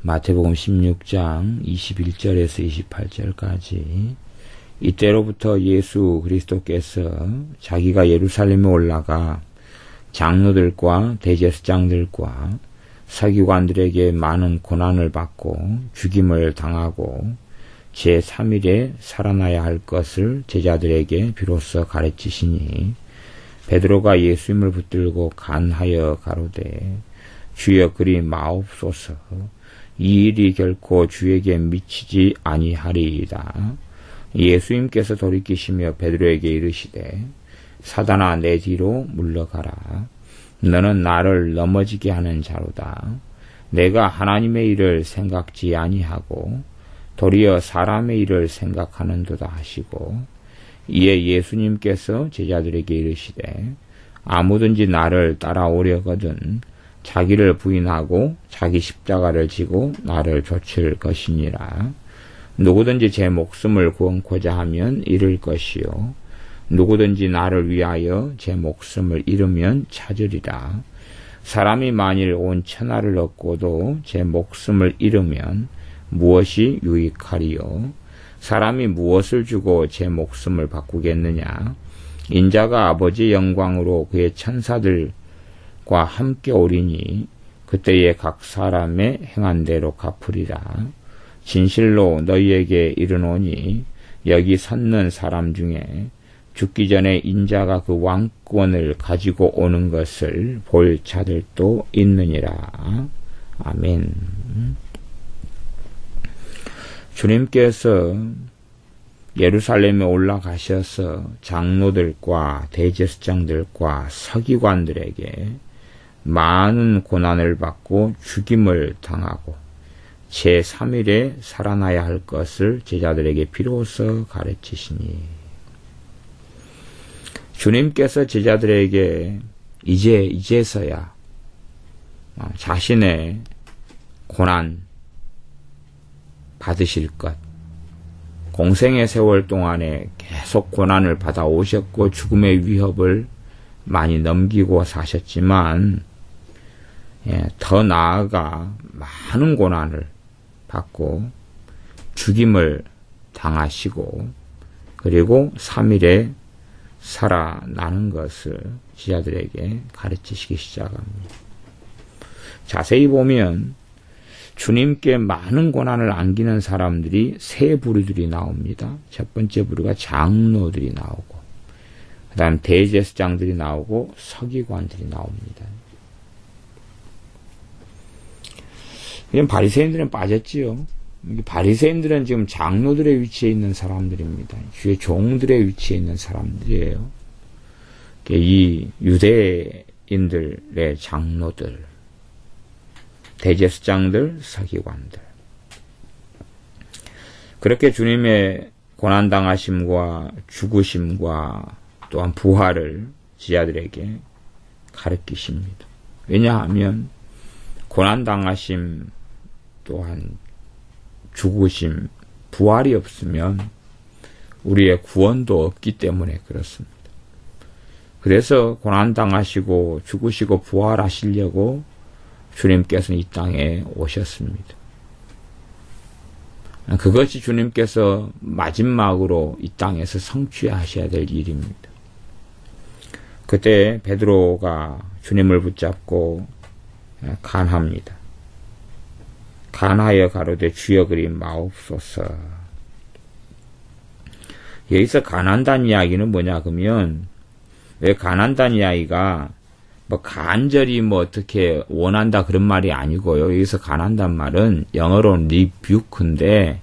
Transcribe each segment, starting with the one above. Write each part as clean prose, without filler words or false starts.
마태복음 16장 21절에서 28절까지 이때로부터 예수 그리스도께서 자기가 예루살렘에 올라가 장로들과 대제사장들과 서기관들에게 많은 고난을 받고 죽임을 당하고 제3일에 살아나야 할 것을 제자들에게 비로소 가르치시니 베드로가 예수님을 붙들고 간하여 가로되 주여 그리 마옵소서 이 일이 결코 주에게 미치지 아니하리이다. 예수님께서 돌이키시며 베드로에게 이르시되 사단아 내 뒤로 물러가라. 너는 나를 넘어지게 하는 자로다. 내가 하나님의 일을 생각지 아니하고 도리어 사람의 일을 생각하는도다 하시고 이에 예수님께서 제자들에게 이르시되 아무든지 나를 따라오려거든 자기를 부인하고 자기 십자가를 지고 나를 좇을 것이니라. 누구든지 제 목숨을 구원코자 하면 잃을 것이요 누구든지 나를 위하여 제 목숨을 잃으면 찾으리라. 사람이 만일 온 천하를 얻고도 제 목숨을 잃으면 무엇이 유익하리요? 사람이 무엇을 주고 제 목숨을 바꾸겠느냐? 인자가 아버지의 영광으로 그의 천사들과 함께 오리니 그때에 각 사람의 행한 대로 갚으리라. 진실로 너희에게 이르노니 여기 섰는 사람 중에 죽기 전에 인자가 그 왕권을 가지고 오는 것을 볼 자들도 있느니라. 아멘. 주님께서 예루살렘에 올라가셔서 장로들과 대제사장들과 서기관들에게 많은 고난을 받고 죽임을 당하고 제3일에 살아나야 할 것을 제자들에게 비로소 가르치시니 주님께서 제자들에게 이제서야 자신의 고난 받으실 것, 공생의 세월 동안에 계속 고난을 받아오셨고 죽음의 위협을 많이 넘기고 사셨지만 더 나아가 많은 고난을 받고 죽임을 당하시고 그리고 3일에 살아나는 것을 제자들에게 가르치시기 시작합니다. 자세히 보면 주님께 많은 고난을 안기는 사람들이 세 부류들이 나옵니다. 첫 번째 부류가 장로들이 나오고 그 다음 대제사장들이 나오고 서기관들이 나옵니다. 그냥 바리새인들은 빠졌지요. 바리새인들은 지금 장로들의 위치에 있는 사람들입니다. 주의 종들의 위치에 있는 사람들이에요. 이 유대인들의 장로들, 대제사장들, 서기관들. 그렇게 주님의 고난당하심과 죽으심과 또한 부활을 제자들에게 가르치십니다. 왜냐하면 고난당하심 또한 죽으심, 부활이 없으면 우리의 구원도 없기 때문에 그렇습니다. 그래서 고난당하시고 죽으시고 부활하시려고 주님께서는 이 땅에 오셨습니다. 그것이 주님께서 마지막으로 이 땅에서 성취하셔야 될 일입니다. 그때 베드로가 주님을 붙잡고 간합니다. 간하여 가로되 주여 그리 마옵소서. 여기서 간한다는 이야기는 뭐냐 그러면 왜 간한다는 이야기가 간절히 어떻게 원한다 그런 말이 아니고요. 여기서 간한다는 말은 영어로는 리뷰크인데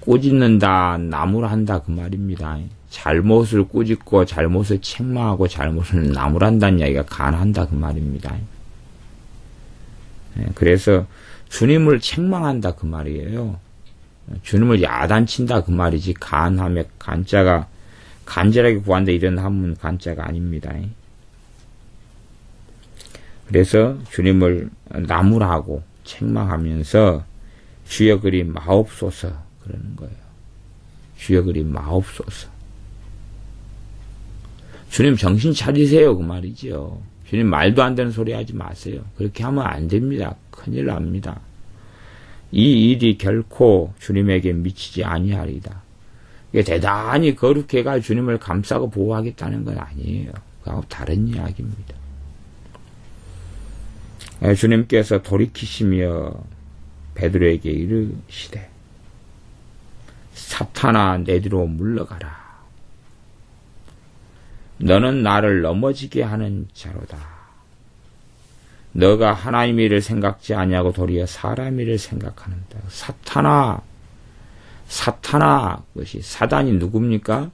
꾸짖는다, 나무란다 그 말입니다. 잘못을 꾸짖고 잘못을 책망하고 잘못을 나무란다는 이야기가 간한다 그 말입니다. 그래서 주님을 책망한다 그 말이에요. 주님을 야단친다 그 말이지 간하며 간자가 간절하게 구한다 이런 한문 간자가 아닙니다. 그래서 주님을 나무라고 책망하면서 주여 그리 마옵소서 그러는 거예요. 주여 그리 마옵소서. 주님 정신 차리세요 그 말이죠. 주님 말도 안 되는 소리 하지 마세요. 그렇게 하면 안 됩니다. 큰일 납니다. 이 일이 결코 주님에게 미치지 아니하리이다. 이게 대단히 거룩해가 주님을 감싸고 보호하겠다는 건 아니에요. 그하고 다른 이야기입니다. 주님께서 돌이키시며 베드로에게 이르시되 사탄아 내 뒤로 물러가라. 너는 나를 넘어지게 하는 자로다. 너가 하나님 일을 생각지 아니하고 도리어 사람 일을 생각하는다. 사탄아, 그것이 사단이 누굽니까?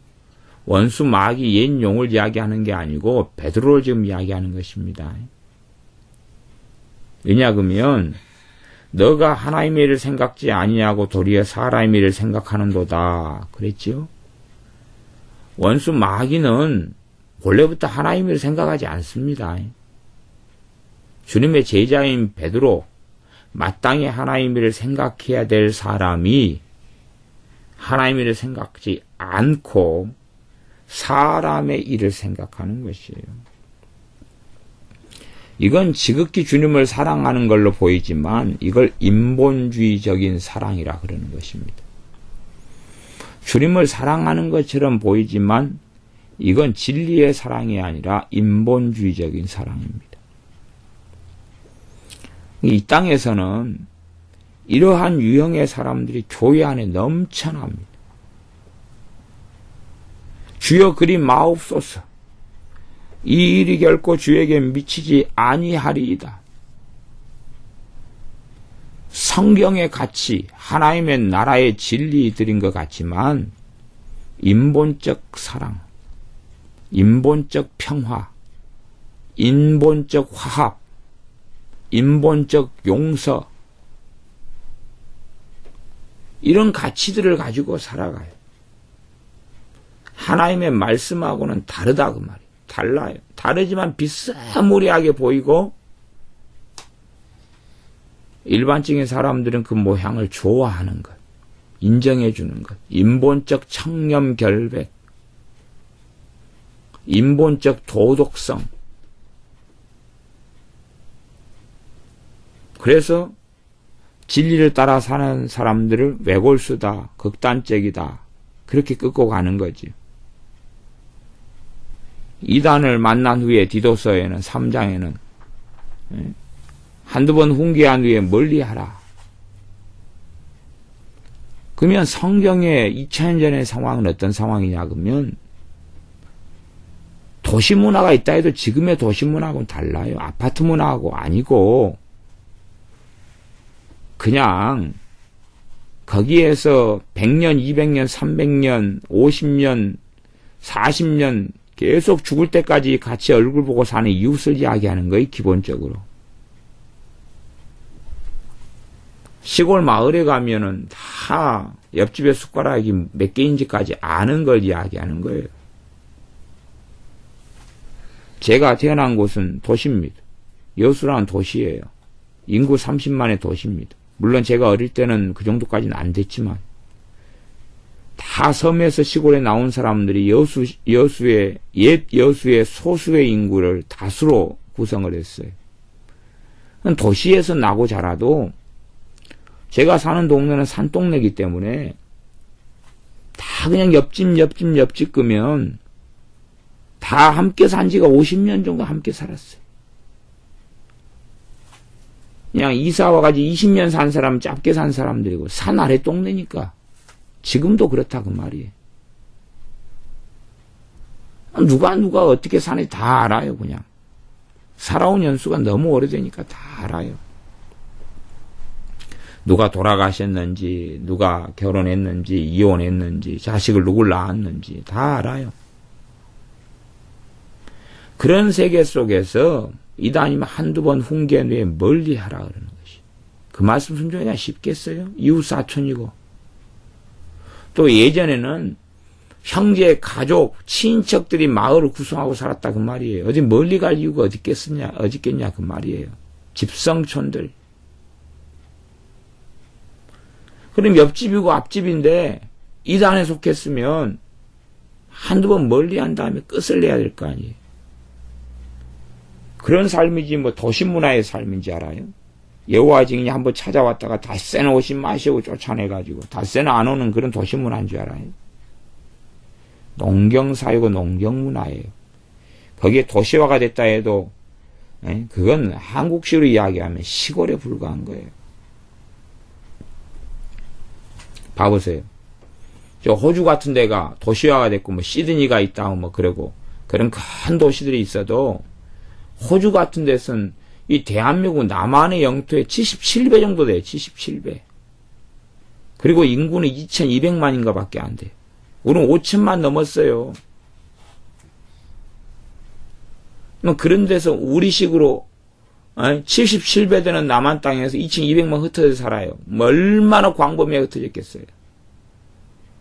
원수 마귀 옛 용을 이야기하는 게 아니고 베드로를 지금 이야기하는 것입니다. 왜냐 그러면 너가 하나님의 일을 생각지 아니하고 도리어 사람의 일을 생각하는도다. 그랬지요? 원수 마귀는 원래부터 하나님의 일을 생각하지 않습니다. 주님의 제자인 베드로, 마땅히 하나님의 일을 생각해야 될 사람이 하나님의 일을 생각지 않고 사람의 일을 생각하는 것이에요. 이건 지극히 주님을 사랑하는 걸로 보이지만 이걸 인본주의적인 사랑이라 그러는 것입니다. 주님을 사랑하는 것처럼 보이지만 이건 진리의 사랑이 아니라 인본주의적인 사랑입니다. 이 땅에서는 이러한 유형의 사람들이 교회 안에 넘쳐납니다. 주여 그리 마옵소서. 이 일이 결코 주에게 미치지 아니하리이다. 성경의 가치, 하나님의 나라의 진리들인 것 같지만 인본적 사랑, 인본적 평화, 인본적 화합, 인본적 용서 이런 가치들을 가지고 살아가요. 하나님의 말씀하고는 다르다 그 말이에요. 달라요. 다르지만 비스무리하게 보이고 일반적인 사람들은 그 모양을 좋아하는 것, 인정해 주는 것, 인본적 청렴 결백, 인본적 도덕성. 그래서 진리를 따라 사는 사람들을 외골수다, 극단적이다 그렇게 끌고 가는 거지. 이단을 만난 후에 디도서에는 3장에는 한두 번 훈계한 후에 멀리하라. 그러면 성경의 2000년 전의 상황은 어떤 상황이냐 그러면 도시문화가 있다 해도 지금의 도시문화하고는 달라요. 아파트 문화하고 아니고 그냥 거기에서 100년, 200년, 300년, 50년, 40년 계속 죽을 때까지 같이 얼굴 보고 사는 이웃을 이야기하는 거예요, 기본적으로. 시골 마을에 가면은 다 옆집에 숟가락이 몇 개인지까지 아는 걸 이야기하는 거예요. 제가 태어난 곳은 도시입니다. 여수라는 도시예요. 인구 30만의 도시입니다. 물론 제가 어릴 때는 그 정도까지는 안 됐지만 다 섬에서 시골에 나온 사람들이 옛 여수의 소수의 인구를 다수로 구성을 했어요. 도시에서 나고 자라도 제가 사는 동네는 산동네이기 때문에 다 그냥 옆집 끄면 다 함께 산 지가 50년 정도 함께 살았어요. 그냥 이사 와가지고 20년 산 사람은 짧게 산 사람들이고 산 아래 동네니까 지금도 그렇다 그 말이에요. 누가 어떻게 사는지 다 알아요. 그냥 살아온 연수가 너무 오래되니까 다 알아요. 누가 돌아가셨는지, 누가 결혼했는지, 이혼했는지, 자식을 누굴 낳았는지 다 알아요. 그런 세계 속에서 이단이면 한두 번 훈계한 후에 멀리하라 그러는 것이. 그 말씀 순종하기가 쉽겠어요? 이웃 사촌이고. 또 예전에는 형제, 가족, 친척들이 마을을 구성하고 살았다 그 말이에요. 어디 멀리 갈 이유가 어디 있겠냐 그 말이에요. 집성촌들. 그럼 옆집이고 앞집인데 이단에 속했으면 한두 번 멀리한 다음에 끝을 내야 될 거 아니에요. 그런 삶이지 뭐 도시문화의 삶인지 알아요? 여호와 증인이 한번 찾아왔다가 닷새나 오지 마시고 쫓아내가지고 닷새나 안 오는 그런 도시문화인 줄 알아요. 농경사회고 농경문화예요. 거기에 도시화가 됐다 해도 그건 한국식으로 이야기하면 시골에 불과한 거예요. 봐보세요. 저 호주 같은 데가 도시화가 됐고 뭐 시드니가 있다 뭐 그러고 그런 큰 도시들이 있어도 호주 같은 데서는 이 대한민국 남한의 영토의 77배 정도 돼요. 77배. 그리고 인구는 2200만인가 밖에 안 돼요. 우리는 5000만 넘었어요. 그런 데서 우리식으로 77배 되는 남한 땅에서 2200만 흩어져 살아요. 얼마나 광범위하게 흩어졌겠어요.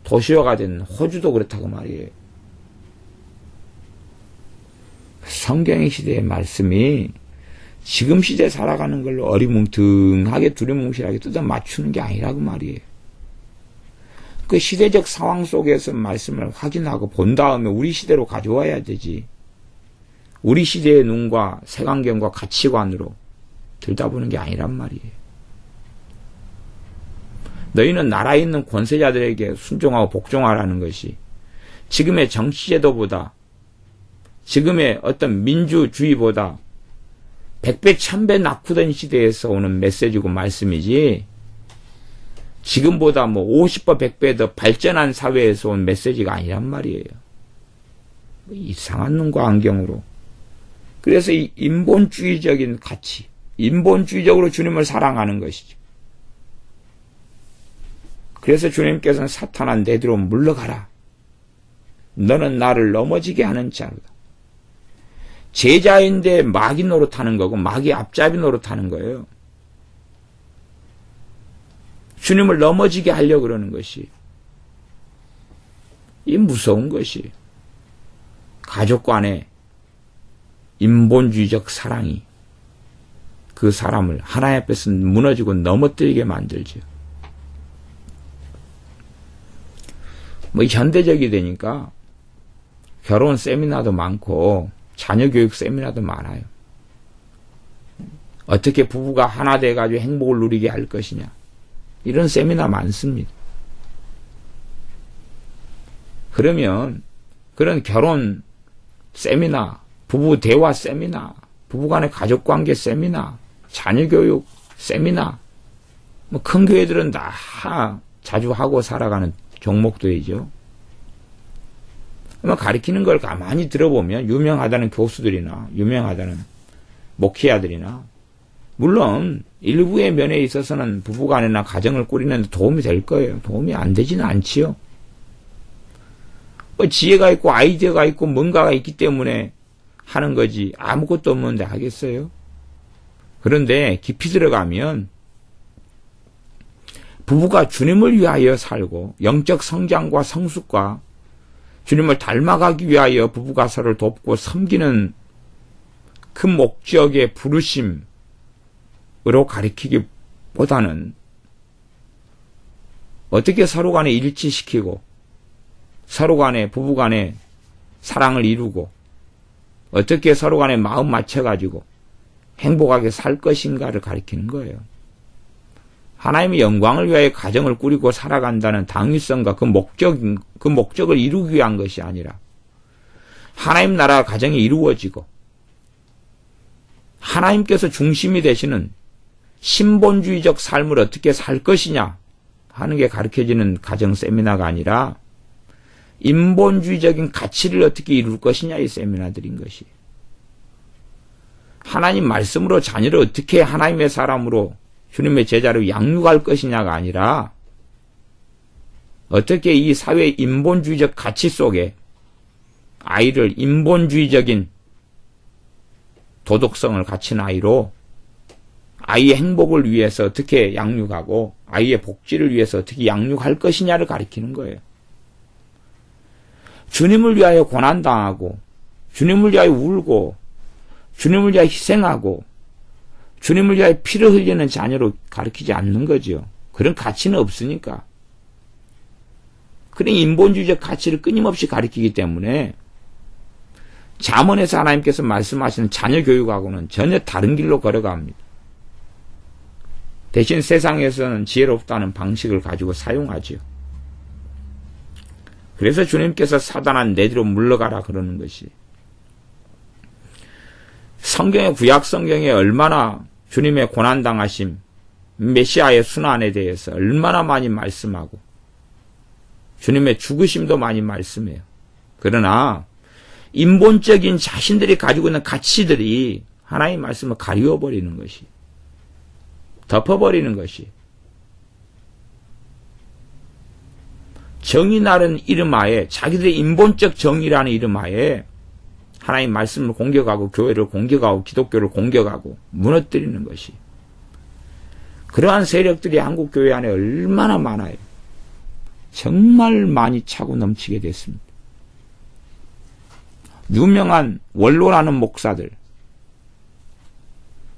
도시화가 된 호주도 그렇다고 말이에요. 성경의 시대의 말씀이 지금 시대에 살아가는 걸로 어리뭉텅하게 두리뭉실하게 뜯어 맞추는 게 아니라고 말이에요. 그 시대적 상황 속에서 말씀을 확인하고 본 다음에 우리 시대로 가져와야 되지. 우리 시대의 눈과 색안경과 가치관으로 들여다보는 게 아니란 말이에요. 너희는 나라에 있는 권세자들에게 순종하고 복종하라는 것이 지금의 정치제도보다 지금의 어떤 민주주의보다 100배, 1000배 낙후된 시대에서 오는 메시지고 말씀이지 지금보다 뭐 50배, 100배 더 발전한 사회에서 온 메시지가 아니란 말이에요. 이상한 눈과 안경으로. 그래서 이 인본주의적인 가치, 인본주의적으로 주님을 사랑하는 것이죠. 그래서 주님께서는 사탄아 내 뒤로 물러가라. 너는 나를 넘어지게 하는 자로다. 제자인데 마귀 노릇하는 거고 마귀 앞잡이 노릇하는 거예요. 주님을 넘어지게 하려고 그러는 것이 이 무서운 것이 가족 간의 인본주의적 사랑이 그 사람을 하나님 앞에서 무너지고 넘어뜨리게 만들죠. 뭐 현대적이 되니까 결혼 세미나도 많고 자녀 교육 세미나도 많아요. 어떻게 부부가 하나 돼가지고 행복을 누리게 할 것이냐. 이런 세미나 많습니다. 그러면 그런 결혼 세미나, 부부 대화 세미나, 부부간의 가족관계 세미나, 자녀교육 세미나, 뭐 큰 교회들은 다 자주 하고 살아가는 종목들이죠. 가르치는 걸 가만히 들어보면 유명하다는 교수들이나 유명하다는 목회자들이나 물론 일부의 면에 있어서는 부부간이나 가정을 꾸리는 데 도움이 될 거예요. 도움이 안 되지는 않지요. 지혜가 있고 아이디어가 있고 뭔가가 있기 때문에 하는 거지 아무것도 없는데 하겠어요? 그런데 깊이 들어가면 부부가 주님을 위하여 살고 영적 성장과 성숙과 주님을 닮아가기 위하여 부부가 서로를 돕고 섬기는 그 목적의 부르심으로 가리키기보다는 어떻게 서로 간에 일치시키고 서로 간에 부부 간에 사랑을 이루고 어떻게 서로 간에 마음 맞춰가지고 행복하게 살 것인가를 가리키는 거예요. 하나님의 영광을 위하여 가정을 꾸리고 살아간다는 당위성과 그 목적을 이루기 위한 것이 아니라 하나님 나라 가정이 이루어지고 하나님께서 중심이 되시는 신본주의적 삶을 어떻게 살 것이냐 하는 게 가르쳐지는 가정 세미나가 아니라 인본주의적인 가치를 어떻게 이룰 것이냐 이 세미나들인 것이. 하나님 말씀으로 자녀를 어떻게 하나님의 사람으로 주님의 제자로 양육할 것이냐가 아니라 어떻게 이 사회의 인본주의적 가치 속에 아이를 인본주의적인 도덕성을 갖춘 아이로 아이의 행복을 위해서 어떻게 양육하고 아이의 복지를 위해서 어떻게 양육할 것이냐를 가리키는 거예요. 주님을 위하여 고난당하고 주님을 위하여 울고 주님을 위하여 희생하고 주님을 위하여 피를 흘리는 자녀로 가르치지 않는 거죠. 그런 가치는 없으니까. 그런 인본주의적 가치를 끊임없이 가르치기 때문에 잠언에서 하나님께서 말씀하시는 자녀 교육하고는 전혀 다른 길로 걸어갑니다. 대신 세상에서는 지혜롭다는 방식을 가지고 사용하죠. 그래서 주님께서 사단아 내 뒤로 물러가라 그러는 것이, 성경의 구약 성경에 얼마나 주님의 고난당하심, 메시아의 순환에 대해서 얼마나 많이 말씀하고 주님의 죽으심도 많이 말씀해요. 그러나 인본적인 자신들이 가지고 있는 가치들이 하나님 말씀을 가리워버리는 것이, 덮어버리는 것이, 정의라는 이름하에, 자기들의 인본적 정의라는 이름하에 하나님 말씀을 공격하고 교회를 공격하고 기독교를 공격하고 무너뜨리는 것이, 그러한 세력들이 한국 교회 안에 얼마나 많아요. 정말 많이 차고 넘치게 됐습니다. 유명한 원로라는 목사들,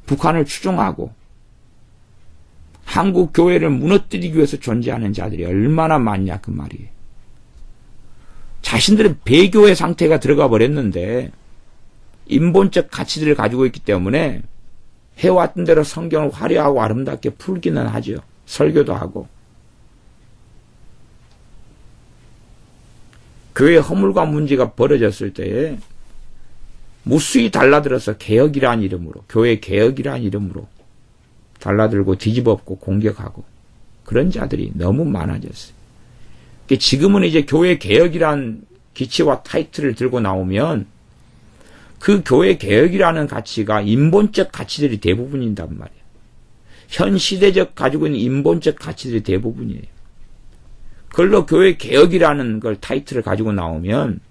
북한을 추종하고 한국 교회를 무너뜨리기 위해서 존재하는 자들이 얼마나 많냐 그 말이에요. 자신들은 배교의 상태가 들어가 버렸는데 인본적 가치들을 가지고 있기 때문에 해왔던 대로 성경을 화려하고 아름답게 풀기는 하죠. 설교도 하고. 교회의 허물과 문제가 벌어졌을 때에 무수히 달라들어서 개혁이라는 이름으로, 교회 개혁이라는 이름으로 달라들고 뒤집어엎고 공격하고 그런 자들이 너무 많아졌어요. 지금은 이제 교회 개혁이란 기치와 타이틀을 들고 나오면 그 교회 개혁이라는 가치가 인본적 가치들이 대부분인단 말이에요. 현 시대적 가지고 있는 인본적 가치들이 대부분이에요. 그걸로 교회 개혁이라는 걸 타이틀을 가지고 나오면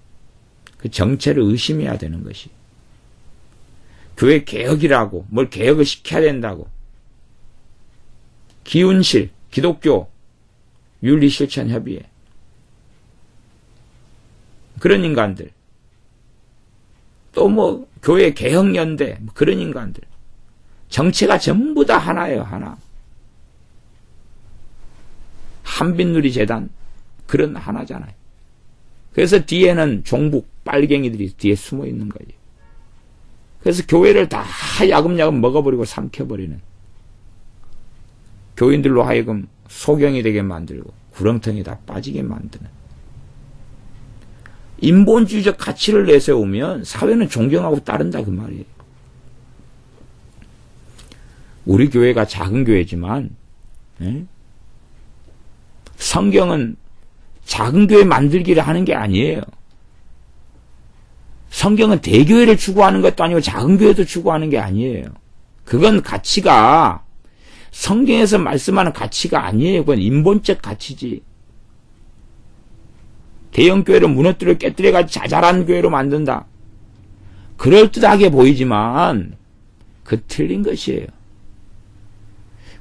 그 정체를 의심해야 되는 것이, 교회 개혁이라고 뭘 개혁을 시켜야 된다고, 기운실, 기독교 윤리실천협의회, 그런 인간들, 또 뭐 교회 개혁연대, 그런 인간들, 정체가 전부 다 하나예요. 하나. 한빛누리 재단, 그런 하나잖아요. 그래서 뒤에는 종북 빨갱이들이 뒤에 숨어 있는 거예요. 그래서 교회를 다 야금야금 먹어버리고 삼켜버리는, 교인들로 하여금 소경이 되게 만들고 구렁텅이 다 빠지게 만드는, 인본주의적 가치를 내세우면 사회는 존경하고 따른다 그 말이에요. 우리 교회가 작은 교회지만 성경은 작은 교회 만들기를 하는 게 아니에요. 성경은 대교회를 추구하는 것도 아니고 작은 교회도 추구하는 게 아니에요. 그건 가치가 성경에서 말씀하는 가치가 아니에요. 그건 인본적 가치지. 대형 교회를 무너뜨려 깨뜨려가지고 자잘한 교회로 만든다. 그럴듯하게 보이지만 그 틀린 것이에요.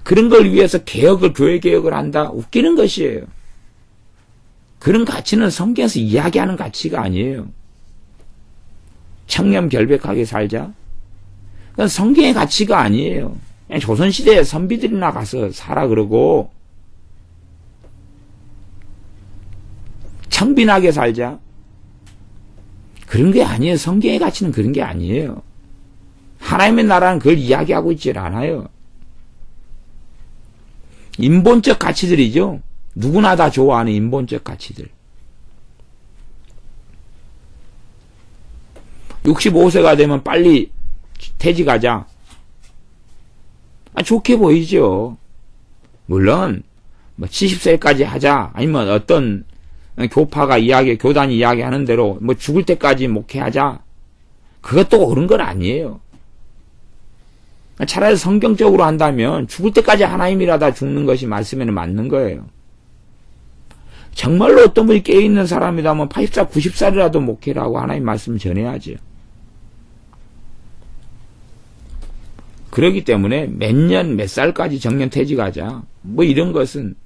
그런 걸 위해서 개혁을, 교회 개혁을 한다? 웃기는 것이에요. 그런 가치는 성경에서 이야기하는 가치가 아니에요. 청렴결백하게 살자? 그건 성경의 가치가 아니에요. 그냥 조선시대에 선비들이나 가서 살아 그러고, 청빈하게 살자? 그런 게 아니에요. 성경의 가치는 그런 게 아니에요. 하나님의 나라는 그걸 이야기하고 있질 않아요. 인본적 가치들이죠. 누구나 다 좋아하는 인본적 가치들. 65세가 되면 빨리 퇴직하자. 좋게 보이죠. 물론 뭐 70세까지 하자, 아니면 어떤 교파가 교단이 이야기하는 대로 뭐 죽을 때까지 목회하자, 그것도 옳은 건 아니에요. 차라리 성경적으로 한다면 죽을 때까지 하나님이라다 죽는 것이 말씀에는 맞는 거예요. 정말로 어떤 분이 깨어있는 사람이라면 80살, 90살이라도 목회라고 하나님 말씀을 전해야죠. 그렇기 때문에 몇 년, 몇 살까지 정년퇴직하자, 뭐 이런 것은,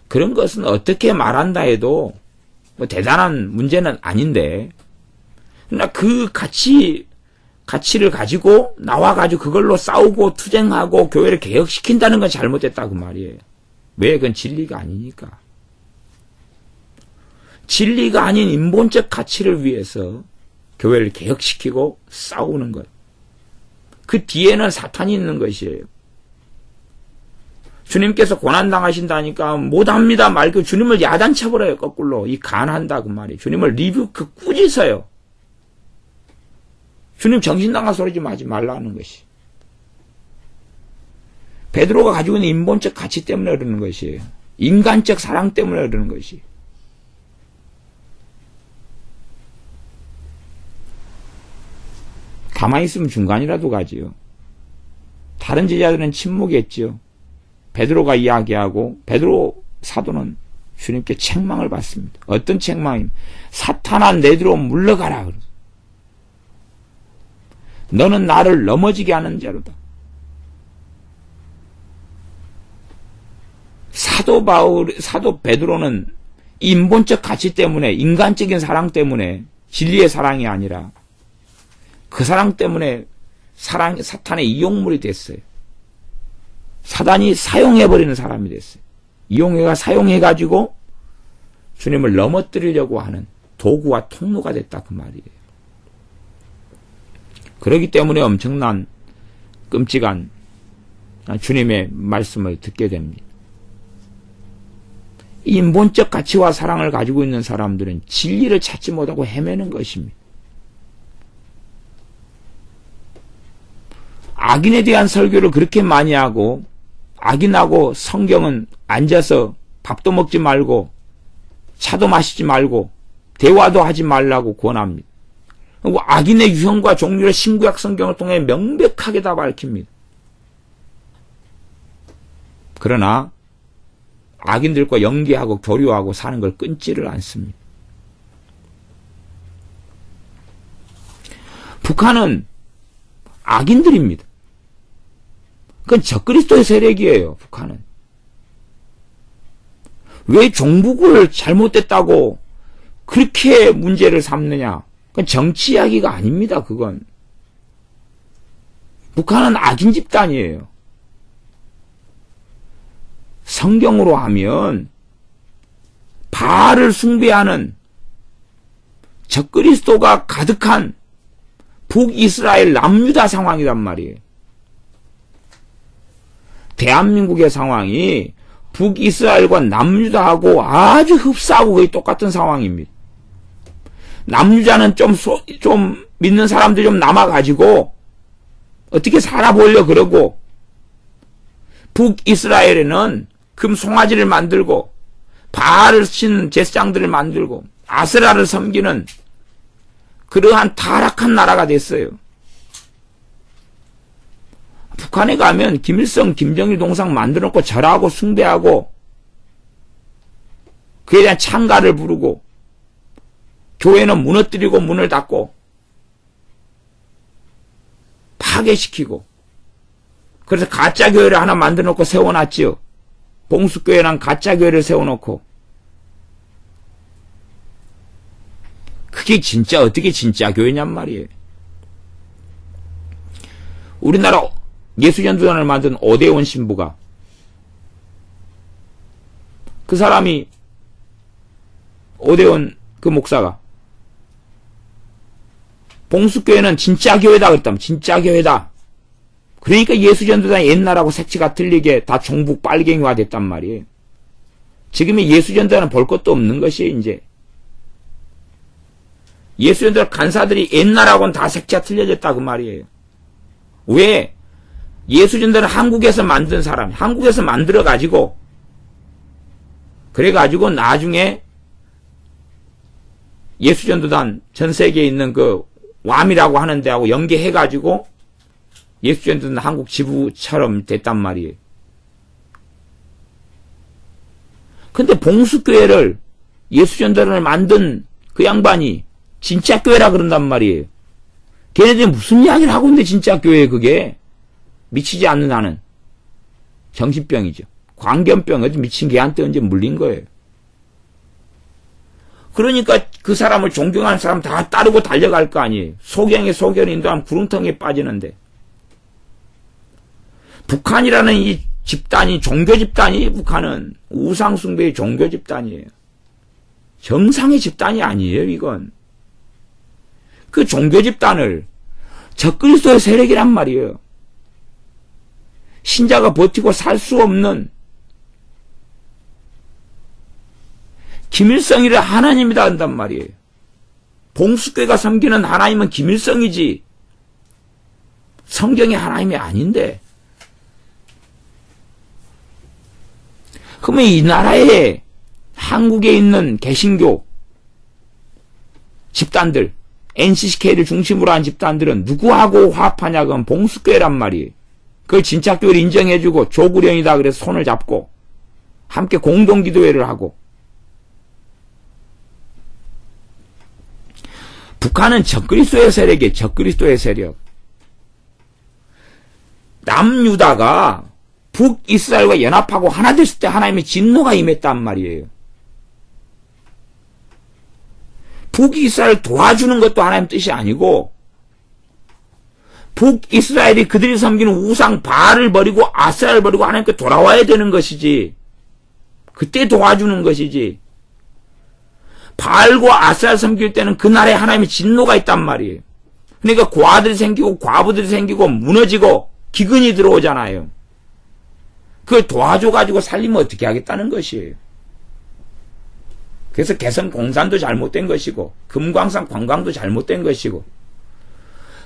그런 것은 어떻게 말한다 해도 뭐 대단한 문제는 아닌데, 그러나 그 가치를 가지고 나와가지고 그걸로 싸우고 투쟁하고 교회를 개혁시킨다는 건 잘못됐다 그 말이에요. 왜? 그건 진리가 아니니까. 진리가 아닌 인본적 가치를 위해서 교회를 개혁시키고 싸우는 것. 그 뒤에는 사탄이 있는 것이에요. 주님께서 고난당하신다니까 못합니다 말고 주님을 야단쳐버려요. 거꾸로. 이 간한다 그 말이에요. 주님을 리뷰크 꾸짖어요. 주님 정신 나간 소리 좀 하지 말라는 것이. 베드로가 가지고 있는 인본적 가치 때문에 그러는 것이에요. 인간적 사랑 때문에 그러는 것이. 가만히 있으면 중간이라도 가지요. 다른 제자들은 침묵했지요. 베드로가 이야기하고 베드로 사도는 주님께 책망을 받습니다. 어떤 책망입니까? 사탄아 내뒤로 물러가라. 너는 나를 넘어지게 하는 자로다. 사도 베드로는 인본적 가치 때문에, 인간적인 사랑 때문에, 진리의 사랑이 아니라 그 사랑 때문에 사탄의 이용물이 됐어요. 사단이 사용해버리는 사람이 됐어요. 사용해가지고 주님을 넘어뜨리려고 하는 도구와 통로가 됐다 그 말이에요. 그렇기 때문에 엄청난 끔찍한 주님의 말씀을 듣게 됩니다. 인본적 가치와 사랑을 가지고 있는 사람들은 진리를 찾지 못하고 헤매는 것입니다. 악인에 대한 설교를 그렇게 많이 하고 악인하고 성경은 앉아서 밥도 먹지 말고 차도 마시지 말고 대화도 하지 말라고 권합니다. 그리고 악인의 유형과 종류를 신구약 성경을 통해 명백하게 다 밝힙니다. 그러나 악인들과 연계하고 교류하고 사는 걸 끊지를 않습니다. 북한은 악인들입니다. 그건 적그리스도의 세력이에요. 북한은. 왜 종북을 잘못됐다고 그렇게 문제를 삼느냐? 그건 정치 이야기가 아닙니다. 그건. 북한은 악인 집단이에요. 성경으로 하면 바알을 숭배하는 적그리스도가 가득한 북이스라엘 남유다 상황이란 말이에요. 대한민국의 상황이 북이스라엘과 남유다하고 아주 흡사하고 거의 똑같은 상황입니다. 남유다는 좀 믿는 사람들이 좀 남아가지고 어떻게 살아보려 그러고, 북이스라엘에는 금 송아지를 만들고 바알을 친 제사장들을 만들고 아세라를 섬기는 그러한 타락한 나라가 됐어요. 북한에 가면 김일성, 김정일 동상 만들어놓고 절하고 숭배하고 그에 대한 찬가를 부르고 교회는 무너뜨리고 문을 닫고 파괴시키고, 그래서 가짜교회를 하나 만들어놓고 세워놨지요. 봉수교회랑 가짜교회를 세워놓고. 그게 진짜 어떻게 진짜 교회냔 말이에요. 우리나라 예수전도단을 만든 오대원 신부가, 그 사람이 오대원 그 목사가 봉수교회는 진짜 교회다 그랬다면 진짜 교회다. 그러니까 예수전도단이 옛날하고 색채가 틀리게 다 종북 빨갱이화 됐단 말이에요. 지금의 예수전도단은 볼 것도 없는 것이에요. 이제 예수전도단 간사들이 옛날하고는 다 색채가 틀려졌다 그 말이에요. 왜? 예수전도단은 한국에서 만든 사람, 한국에서 만들어가지고 그래가지고 나중에 예수전도단 전 세계에 있는 그 왬이라고 하는 데하고 연계해가지고 예수전도단 한국 지부처럼 됐단 말이에요. 근데 봉수교회를, 예수전도단을 만든 그 양반이 진짜 교회라 그런단 말이에요. 걔네들이 무슨 이야기를 하고 있는데 진짜 교회에 그게. 미치지 않는 한은 정신병이죠. 광견병, 어디 미친 개한테 언제 물린 거예요. 그러니까 그 사람을 존경하는 사람 다 따르고 달려갈 거 아니에요. 소경에 소견이 인도하면 구렁텅이에 빠지는데. 북한이라는 이 집단이, 종교 집단이, 북한은 우상숭배의 종교 집단이에요. 정상의 집단이 아니에요, 이건. 그 종교 집단을 적그리스도의 세력이란 말이에요. 신자가 버티고 살 수 없는 김일성이를 하나님이다 한단 말이에요. 봉숙교가 섬기는 하나님은 김일성이지 성경의 하나님이 아닌데, 그러면 이 나라에 한국에 있는 개신교 집단들, NCCK를 중심으로 한 집단들은 누구하고 화합하냐? 그건 봉숙교회란 말이에요. 그걸 진착교회를 인정해주고 조구령이다 그래서 손을 잡고 함께 공동기도회를 하고. 북한은 적그리스도의 세력이에요. 적그리스도의 세력. 남유다가 북이스라엘과 연합하고 하나 됐을 때 하나님의 진노가 임했단 말이에요. 북이스라엘 도와주는 것도 하나님 뜻이 아니고, 북이스라엘이 그들이 섬기는 우상 바알을 버리고 아세라를 버리고 하나님께 돌아와야 되는 것이지, 그때 도와주는 것이지, 바알과 아세라를 섬길 때는 그 나라에 하나님의 진노가 있단 말이에요. 그러니까 고아들이 생기고 과부들이 생기고 무너지고 기근이 들어오잖아요. 그걸 도와줘가지고 살리면 어떻게 하겠다는 것이에요. 그래서 개성 공산도 잘못된 것이고 금광산 관광도 잘못된 것이고,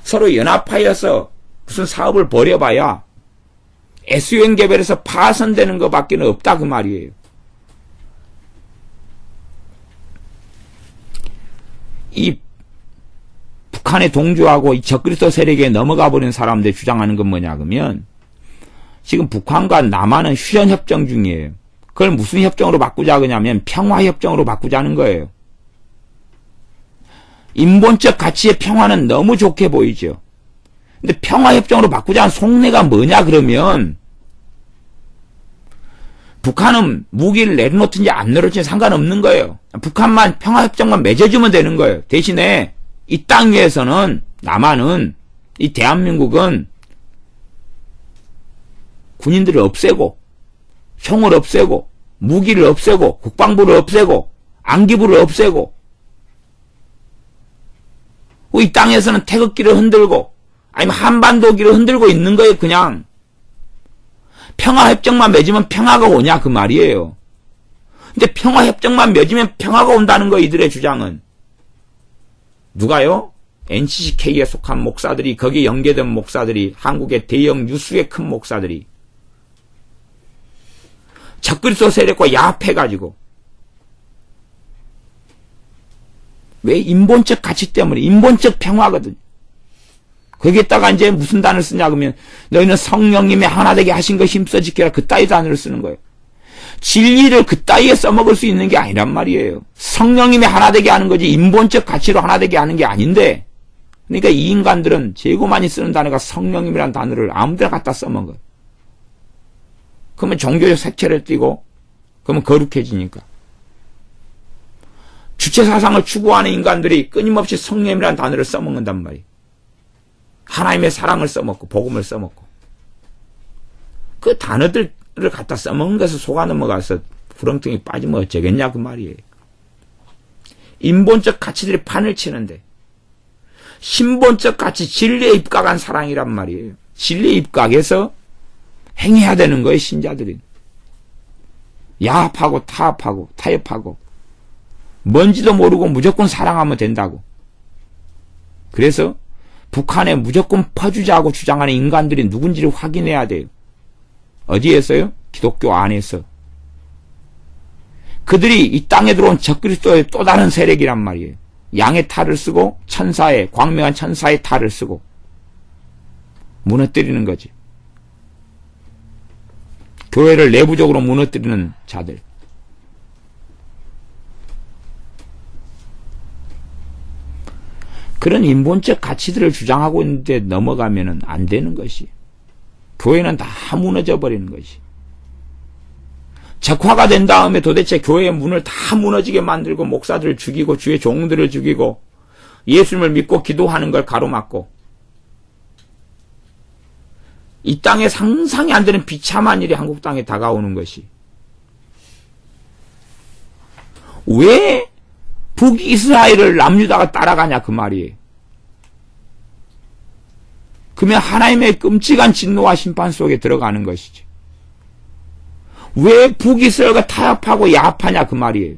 서로 연합하여서 무슨 사업을 벌여봐야 SUN 개발에서 파손되는 것밖에 없다 그 말이에요. 이 북한에 동조하고 이 적그리스도 세력에 넘어가 버린 사람들이 주장하는 건 뭐냐 그러면, 지금 북한과 남한은 휴전협정 중이에요. 그걸 무슨 협정으로 바꾸자 그러냐면 평화협정으로 바꾸자는 거예요. 인본적 가치의 평화는 너무 좋게 보이죠. 근데 평화협정으로 바꾸자는 속내가 뭐냐 그러면, 북한은 무기를 내려놓든지 안 내려놓든지 상관없는 거예요. 북한만 평화협정만 맺어주면 되는 거예요. 대신에 이 땅 위에서는, 남한은, 이 대한민국은 군인들을 없애고 총을 없애고 무기를 없애고 국방부를 없애고 안기부를 없애고, 이 땅에서는 태극기를 흔들고 아니면 한반도기를 흔들고 있는 거예요. 그냥 평화협정만 맺으면 평화가 오냐 그 말이에요. 근데 평화협정만 맺으면 평화가 온다는 거 이들의 주장은. 누가요? NCCK에 속한 목사들이, 거기에 연계된 목사들이, 한국의 대형 뉴스의 큰 목사들이 적그리스도 세력과 야합해가지고, 왜? 인본적 가치 때문에. 인본적 평화거든. 거기에다가 이제 무슨 단어를 쓰냐 그러면, 너희는 성령님의 하나 되게 하신 거 힘써 지켜라, 그따위 단어를 쓰는 거예요. 진리를 그따위에 써먹을 수 있는 게 아니란 말이에요. 성령님의 하나 되게 하는 거지 인본적 가치로 하나 되게 하는 게 아닌데, 그러니까 이 인간들은 제고 많이 쓰는 단어가 성령님이라는 단어를 아무데나 갖다 써먹어요. 그러면 종교적 색채를 띠고, 그러면 거룩해지니까. 주체사상을 추구하는 인간들이 끊임없이 성령이라는 단어를 써먹는단 말이에요. 하나님의 사랑을 써먹고 복음을 써먹고, 그 단어들을 갖다 써먹는 것에 속아 넘어가서 구렁텅이 빠지면 어쩌겠냐 그 말이에요. 인본적 가치들이 판을 치는데 신본적 가치, 진리에 입각한 사랑이란 말이에요. 진리에 입각해서 행해야 되는 거예요. 신자들이 야합하고 타합하고 타협하고 뭔지도 모르고 무조건 사랑하면 된다고. 그래서 북한에 무조건 퍼주자고 주장하는 인간들이 누군지를 확인해야 돼요. 어디에서요? 기독교 안에서. 그들이 이 땅에 들어온 적그리스도의 또 다른 세력이란 말이에요. 양의 탈을 쓰고 천사의, 광명한 천사의 탈을 쓰고 무너뜨리는 거지. 교회를 내부적으로 무너뜨리는 자들. 그런 인본적 가치들을 주장하고 있는데 넘어가면은 안 되는 것이. 교회는 다 무너져 버리는 것이. 적화가 된 다음에 도대체 교회의 문을 다 무너지게 만들고 목사들을 죽이고 주의 종들을 죽이고 예수님을 믿고 기도하는 걸 가로막고, 이 땅에 상상이 안 되는 비참한 일이 한국 땅에 다가오는 것이. 왜 북이스라엘을 남유다가 따라가냐 그 말이에요. 그러면 하나님의 끔찍한 진노와 심판 속에 들어가는 것이지. 왜 북이스라엘과 타협하고 야합하냐 그 말이에요.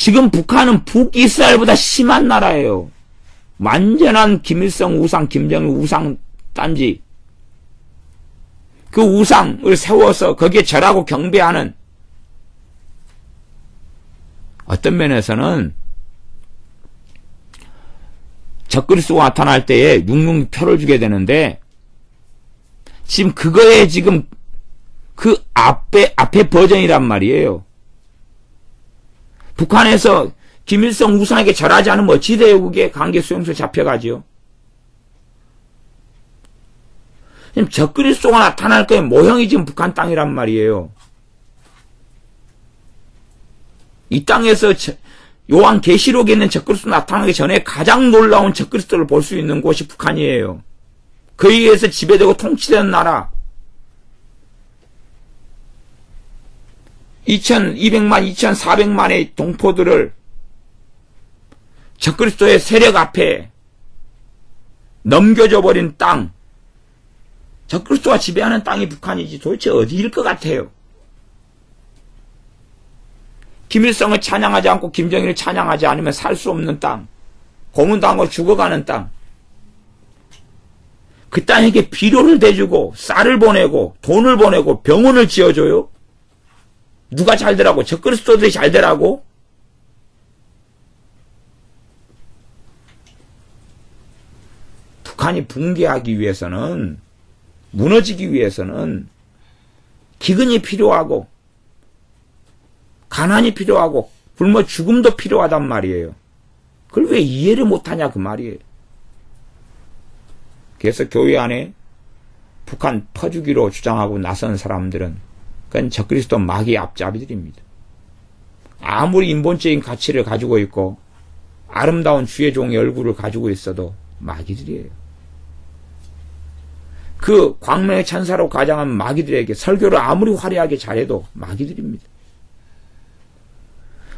지금 북한은 북이스라엘보다 심한 나라예요. 완전한 김일성 우상, 김정일 우상 단지. 그 우상을 세워서 거기에 절하고 경배하는, 어떤 면에서는 적그리스도가 나타날 때에 666표를 주게 되는데, 지금 그거에 지금 그 앞에 버전이란 말이에요. 북한에서 김일성 우상에게 절하지 않으면 어찌 돼요? 그게 강제 수용소에 잡혀가지요. 지금 적그리스도가 나타날 거에 모형이 지금 북한 땅이란 말이에요. 이 땅에서 요한계시록에 있는 적그리스도 나타나기 전에 가장 놀라운 적그리스도를 볼 수 있는 곳이 북한이에요. 그에 의해서 지배되고 통치되는 나라. 2200만, 2400만의 동포들을 적그리스도의 세력 앞에 넘겨줘 버린 땅. 적그리스도가 지배하는 땅이 북한이지 도대체 어디일 것 같아요? 김일성을 찬양하지 않고 김정일을 찬양하지 않으면 살 수 없는 땅. 고문당하고 죽어가는 땅. 그 땅에게 비료를 대주고 쌀을 보내고 돈을 보내고 병원을 지어줘요? 누가 잘 되라고? 적그리스도들이 잘 되라고? 북한이 붕괴하기 위해서는, 무너지기 위해서는 기근이 필요하고 가난이 필요하고 굶어 죽음도 필요하단 말이에요. 그걸 왜 이해를 못하냐 그 말이에요. 그래서 교회 안에 북한 퍼주기로 주장하고 나선 사람들은 그건 적그리스도 마귀의 앞잡이들입니다. 아무리 인본적인 가치를 가지고 있고 아름다운 주의 종의 얼굴을 가지고 있어도 마귀들이에요. 그 광명의 천사로 가장한 마귀들에게 설교를 아무리 화려하게 잘해도 마귀들입니다.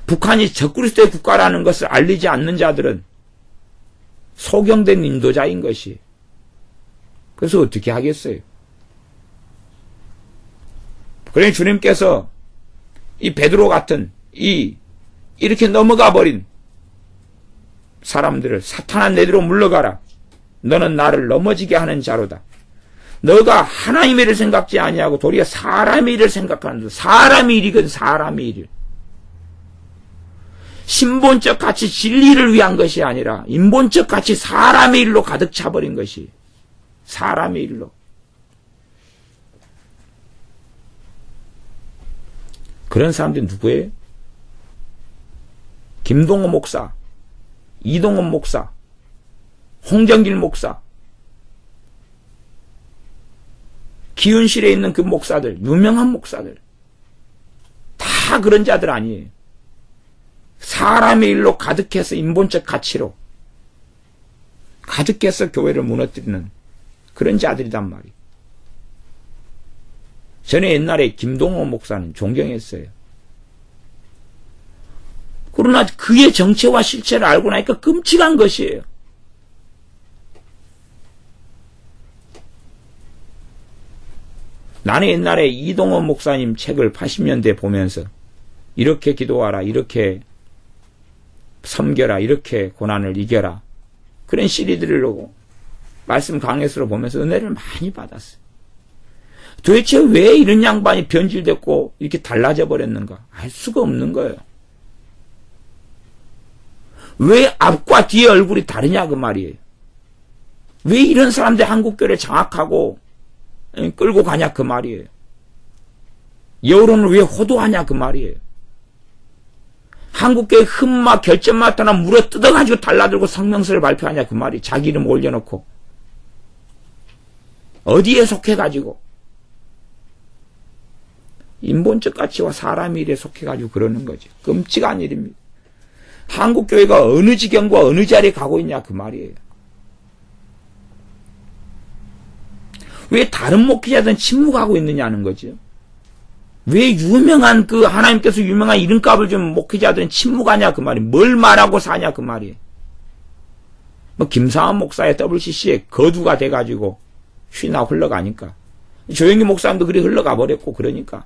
북한이 적그리스도의 국가라는 것을 알리지 않는 자들은 소경된 인도자인 것이. 그래서 어떻게 하겠어요? 그러니 주님께서 이 베드로 같은 이렇게 넘어가 버린 사람들을 사탄아 내뒤로 물러가라. 너는 나를 넘어지게 하는 자로다. 너가 하나님의 일을 생각지 아니하고 도리어 사람의 일을 생각하는 자. 사람의 일이건 사람의 일. 신본적 가치 진리를 위한 것이 아니라 인본적 가치 사람의 일로 가득 차버린 것이. 사람의 일로. 그런 사람들이 누구예요? 김동호 목사, 이동원 목사, 홍정길 목사, 기은실에 있는 그 목사들, 유명한 목사들, 다 그런 자들 아니에요. 사람의 일로 가득해서 인본적 가치로 가득해서 교회를 무너뜨리는 그런 자들이단 말이에요. 전에 옛날에 김동호 목사는 존경했어요. 그러나 그의 정체와 실체를 알고 나니까 끔찍한 것이에요. 나는 옛날에 이동원 목사님 책을 80년대 보면서 이렇게 기도하라, 이렇게 섬겨라, 이렇게 고난을 이겨라, 그런 CD들을 말씀 강해서로 보면서 은혜를 많이 받았어요. 도대체 왜 이런 양반이 변질됐고 이렇게 달라져 버렸는가? 알 수가 없는 거예요. 왜 앞과 뒤의 얼굴이 다르냐 그 말이에요. 왜 이런 사람들 한국교회를 장악하고 끌고 가냐 그 말이에요. 여론을 왜 호도하냐 그 말이에요. 한국교회 흠마 결점마다나 물어 뜯어가지고 달라들고 성명서를 발표하냐 그 말이에요. 자기 이름 올려놓고 어디에 속해가지고 인본적 가치와 사람의 일에 속해가지고 그러는 거죠. 끔찍한 일입니다. 한국교회가 어느 지경과 어느 자리에 가고 있냐 그 말이에요. 왜 다른 목회자들은 침묵하고 있느냐는 거죠. 왜 유명한 그 하나님께서 유명한 이름값을 준 목회자들은 침묵하냐 그 말이에요. 뭘 말하고 사냐 그 말이에요. 뭐 김상환 목사의 WCC에 거두가 돼가지고 쉬나 흘러가니까, 조영기 목사님도 그리 흘러가 버렸고, 그러니까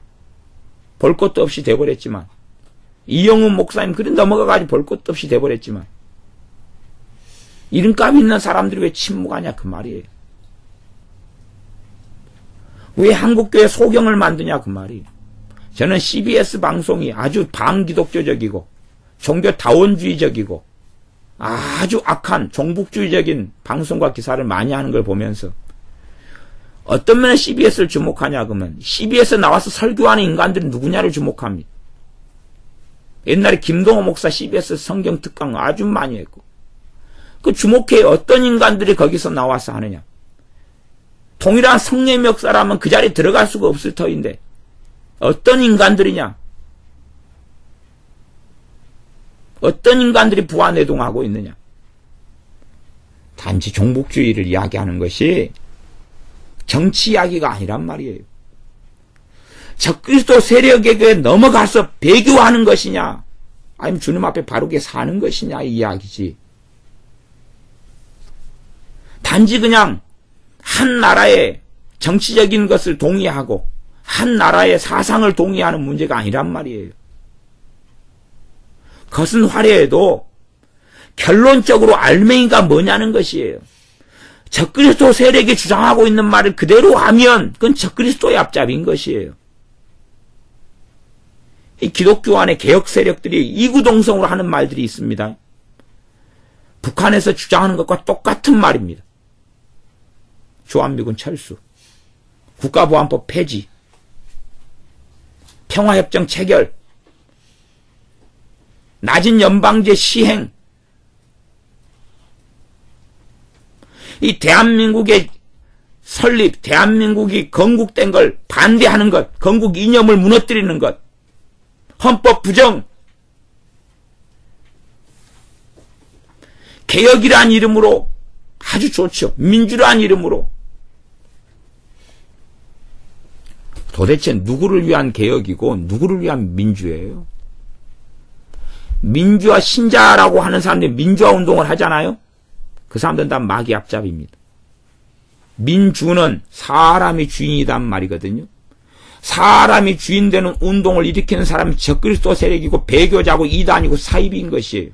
볼 것도 없이 돼버렸지만 이영훈 목사님 그래 넘어가가지고 볼 것도 없이 돼버렸지만 이름값 있는 사람들이 왜 침묵하냐 그 말이에요. 왜 한국교회 소경을 만드냐 그 말이에요. 저는 CBS 방송이 아주 반기독교적이고 종교 다원주의적이고 아주 악한 종북주의적인 방송과 기사를 많이 하는 걸 보면서 어떤 면에 CBS를 주목하냐 그러면 CBS에 나와서 설교하는 인간들은 누구냐를 주목합니다. 옛날에 김동호 목사 CBS 성경 특강 아주 많이 했고 그 주목해 어떤 인간들이 거기서 나와서 하느냐. 동일한 성령의 역사라면 그 자리에 들어갈 수가 없을 터인데 어떤 인간들이냐. 어떤 인간들이 부하내동하고 있느냐. 단지 종북주의를 이야기하는 것이 정치 이야기가 아니란 말이에요. 적그리스도 세력에게 넘어가서 배교하는 것이냐 아니면 주님 앞에 바르게 사는 것이냐 이 이야기지. 단지 그냥 한 나라의 정치적인 것을 동의하고 한 나라의 사상을 동의하는 문제가 아니란 말이에요. 그것은 화려해도 결론적으로 알맹이가 뭐냐는 것이에요. 적그리스도 세력이 주장하고 있는 말을 그대로 하면 그건 적그리스도의 앞잡이인 것이에요. 이 기독교 안에 개혁 세력들이 이구동성으로 하는 말들이 있습니다. 북한에서 주장하는 것과 똑같은 말입니다. 주한미군 철수, 국가보안법 폐지, 평화협정 체결, 낮은 연방제 시행, 이 대한민국의 설립, 대한민국이 건국된 걸 반대하는 것, 건국 이념을 무너뜨리는 것, 헌법 부정, 개혁이란 이름으로 아주 좋죠. 민주란 이름으로. 도대체 누구를 위한 개혁이고 누구를 위한 민주예요? 민주화 신자라고 하는 사람들이 민주화 운동을 하잖아요. 그 사람들은 다 마귀 앞잡이입니다. 민주는 사람이 주인이란 말이거든요. 사람이 주인되는 운동을 일으키는 사람이 적그리스도 세력이고 배교자고 이단이고 사이비인 것이에요.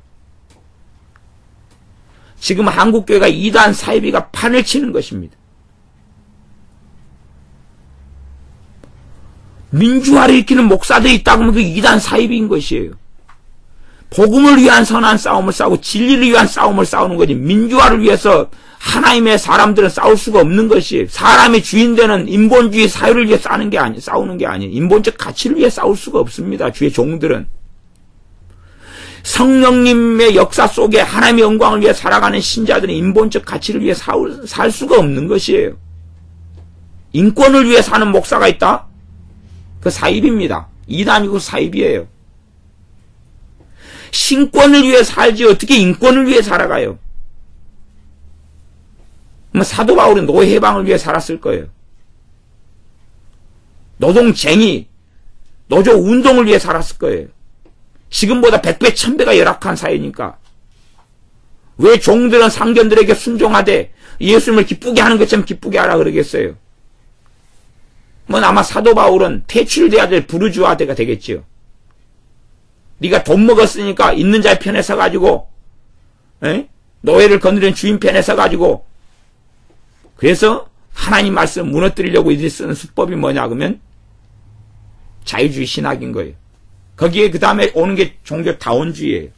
지금 한국교회가 이단 사이비가 판을 치는 것입니다. 민주화를 일으키는 목사들이 있다고 하면 그 이단 사이비인 것이에요. 복음을 위한 선한 싸움을 싸우고 진리를 위한 싸움을 싸우는 거지 민주화를 위해서 하나님의 사람들은 싸울 수가 없는 것이 사람이 주인되는 인본주의 사회를 위해 싸우는 게 아니에요. 인본적 가치를 위해 싸울 수가 없습니다. 주의 종들은. 성령님의 역사 속에 하나님의 영광을 위해 살아가는 신자들은 인본적 가치를 위해 살 수가 없는 것이에요. 인권을 위해 사는 목사가 있다? 그 사입입니다. 이단이고 사입이에요. 신권을 위해 살지 어떻게 인권을 위해 살아가요? 사도 바울은 노예 해방을 위해 살았을 거예요. 노동쟁이, 노조 운동을 위해 살았을 거예요. 지금보다 100배, 1000배가 열악한 사회니까. 왜 종들은 상견들에게 순종하되 예수님을 기쁘게 하는 것처럼 기쁘게 하라 그러겠어요? 아마 사도 바울은 퇴출돼야 될 부르주아대가 되겠지요. 네가 돈 먹었으니까 있는 자의 편에 서가지고 노예를 거느리는 주인 편에 서가지고 그래서 하나님 말씀을 무너뜨리려고 이들이 쓰는 수법이 뭐냐 그러면 자유주의 신학인 거예요. 거기에 그 다음에 오는 게 종교 다원주의예요.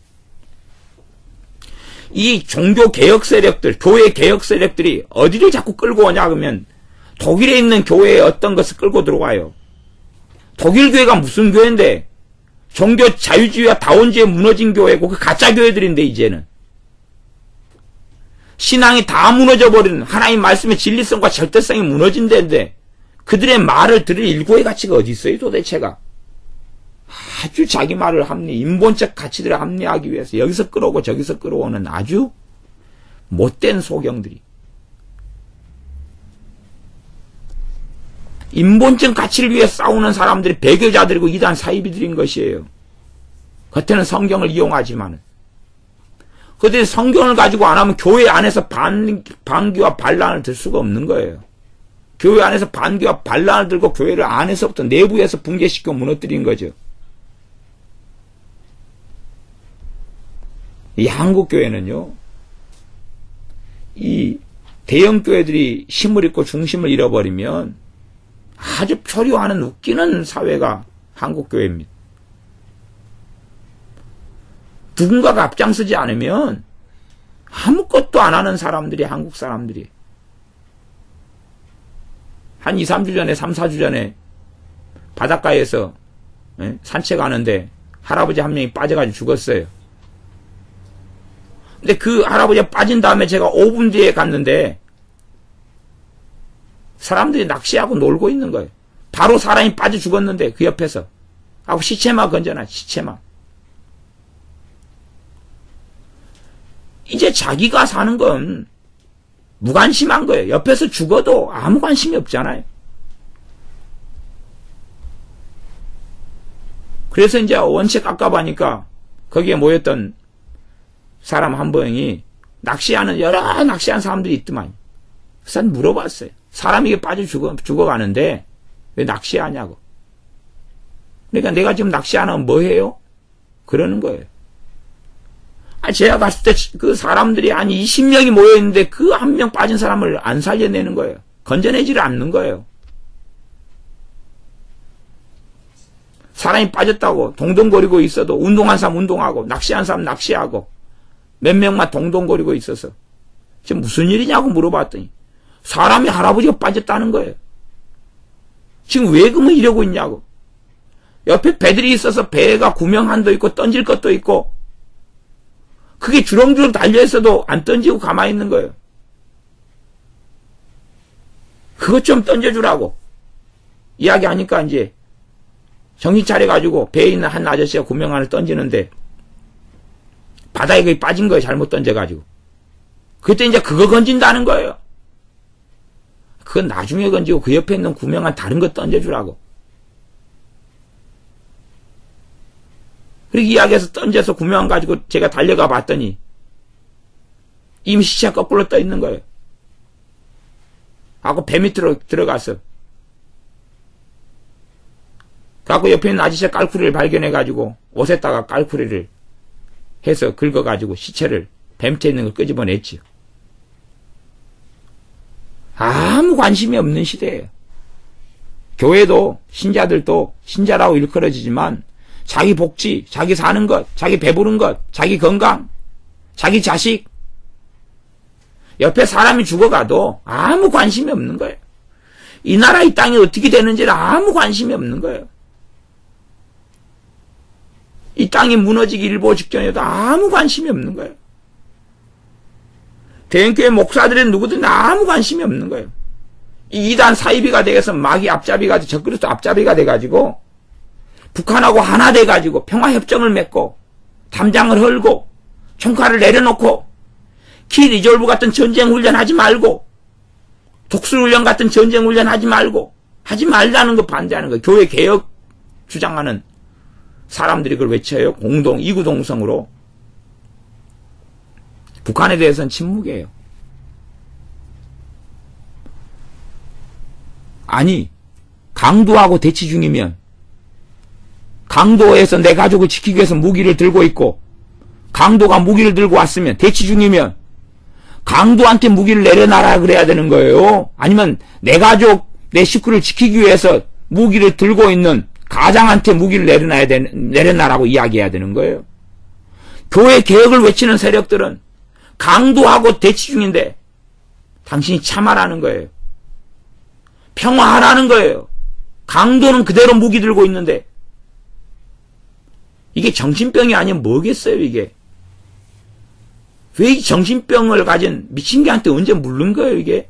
이 종교 개혁 세력들, 교회 개혁 세력들이 어디를 자꾸 끌고 오냐 그러면 독일에 있는 교회에 어떤 것을 끌고 들어와요. 독일 교회가 무슨 교회인데 종교 자유주의와 다원주의에 무너진 교회고 그 가짜 교회들인데 이제는 신앙이 다 무너져버리는 하나님 말씀의 진리성과 절대성이 무너진 데인데 그들의 말을 들을 일고의 가치가 어디 있어요 도대체가. 아주 자기 말을 인본적 가치들을 합리화하기 위해서 여기서 끌어오고 저기서 끌어오는 아주 못된 소경들이 인본적 가치를 위해 싸우는 사람들이 배교자들이고 이단 사이비들인 것이에요. 겉에는 성경을 이용하지만은 그들이 성경을 가지고 안 하면 교회 안에서 반기와 반란을 들 수가 없는 거예요. 교회 안에서 반기와 반란을 들고 교회를 안에서부터 내부에서 붕괴시켜 무너뜨린 거죠. 이 한국교회는요, 이 대형교회들이 힘을 잃고 중심을 잃어버리면 아주 표류하는 웃기는 사회가 한국교회입니다. 누군가가 앞장서지 않으면 아무것도 안 하는 사람들이 한국 사람들이. 한 2, 3주 전에, 3, 4주 전에 바닷가에서 산책하는데 할아버지 한 명이 빠져가지고 죽었어요. 근데 그 할아버지가 빠진 다음에 제가 5분 뒤에 갔는데 사람들이 낚시하고 놀고 있는 거예요. 바로 사람이 빠져 죽었는데 그 옆에서 하고 시체만 건져놔. 시체만. 이제 자기가 사는 건 무관심한 거예요. 옆에서 죽어도 아무 관심이 없잖아요. 그래서 이제 원체 깝깝하니까 거기에 모였던 사람 한 명이 여러 낚시하는 사람들이 있더만. 그래서 물어봤어요. 사람이 빠져 죽어가는데 왜 낚시하냐고. 그러니까 내가 지금 낚시 안 하면 뭐 해요? 그러는 거예요. 제가 갔을 때 그 사람들이 한 20명이 모여있는데 그 한 명 빠진 사람을 안 살려내는 거예요. 건져내지를 않는 거예요. 사람이 빠졌다고 동동거리고 있어도 운동한 사람 운동하고 낚시한 사람 낚시하고 몇 명만 동동거리고 있어서 지금 무슨 일이냐고 물어봤더니 사람이 할아버지가 빠졌다는 거예요. 지금 왜 그러면 이러고 있냐고. 옆에 배들이 있어서 배가 구명한도 있고 던질 것도 있고 그게 주렁주렁 달려있어도 안 던지고 가만히 있는 거예요. 그것 좀 던져주라고 이야기하니까 이제 정신 차려가지고 배에 있는 한 아저씨가 구명한을 던지는데 바다에 거기 빠진 거예요. 잘못 던져가지고. 그때 이제 그거 건진다는 거예요. 그건 나중에 건지고 그 옆에 있는 구명한 다른 거 던져주라고. 그렇게 이야기해서 던져서 구명한 가지고 제가 달려가 봤더니 이미 시체가 거꾸로 떠 있는 거예요. 하고 배 밑으로 들어가서 그래갖고 옆에 있는 아저씨가 깔쿠리를 발견해가지고 옷에다가 깔쿠리를 해서 긁어가지고 시체를 배 밑에 있는 걸 끄집어냈지요. 아무 관심이 없는 시대예요. 교회도 신자들도 신자라고 일컬어지지만 자기 복지, 자기 사는 것, 자기 배부른 것, 자기 건강, 자기 자식 옆에 사람이 죽어가도 아무 관심이 없는 거예요. 이 나라 이 땅이 어떻게 되는지를 아무 관심이 없는 거예요. 이 땅이 무너지기 일보 직전에도 아무 관심이 없는 거예요. 대형교회 목사들은 누구든 아무 관심이 없는 거예요. 이 이단 사이비가 되어서 마귀 앞잡이가 적그리스도 앞잡이가 돼가지고 북한하고 하나 돼가지고 평화협정을 맺고 담장을 헐고 총칼을 내려놓고 키 리졸브 같은 전쟁 훈련 하지 말고 독수훈련 같은 전쟁 훈련 하지 말고 하지 말라는 거 반대하는 거예요. 교회 개혁 주장하는 사람들이 그걸 외쳐요. 공동 이구동성으로. 북한에 대해서는 침묵이에요. 아니 강도하고 대치 중이면 강도에서 내 가족을 지키기 위해서 무기를 들고 있고 강도가 무기를 들고 왔으면 대치 중이면 강도한테 무기를 내려놔라 그래야 되는 거예요. 아니면 내 가족 내 식구를 지키기 위해서 무기를 들고 있는 가장한테 무기를 내려놔라고 이야기해야 되는 거예요. 교회 개혁을 외치는 세력들은 강도하고 대치 중인데 당신이 참아라는 거예요. 평화하라는 거예요. 강도는 그대로 무기 들고 있는데 이게 정신병이 아니면 뭐겠어요 이게. 왜 이 정신병을 가진 미친 개한테 언제 물른 거예요 이게.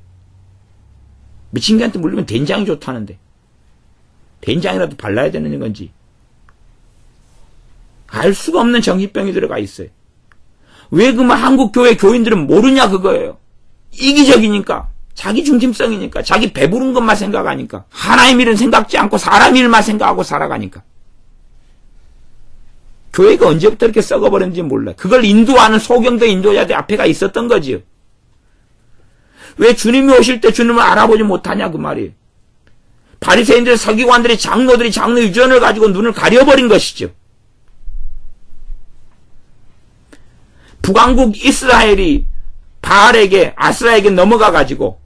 미친 개한테 물리면 된장이 좋다는데 된장이라도 발라야 되는 건지 알 수가 없는 정신병이 들어가 있어요. 왜 그만 한국 교회 교인들은 모르냐 그거예요. 이기적이니까 자기 중심성이니까 자기 배부른 것만 생각하니까 하나님 일은 생각지 않고 사람 일만 생각하고 살아가니까 교회가 언제부터 이렇게 썩어버렸는지 몰라. 그걸 인도하는 소경대 인도자들 앞에가 있었던 거지요. 왜 주님이 오실 때 주님을 알아보지 못하냐 그 말이에요. 바리새인들 서기관들이 장로들이 장로 유전을 가지고 눈을 가려버린 것이죠. 북왕국 이스라엘이 바알에게 아스라에게 넘어가 가지고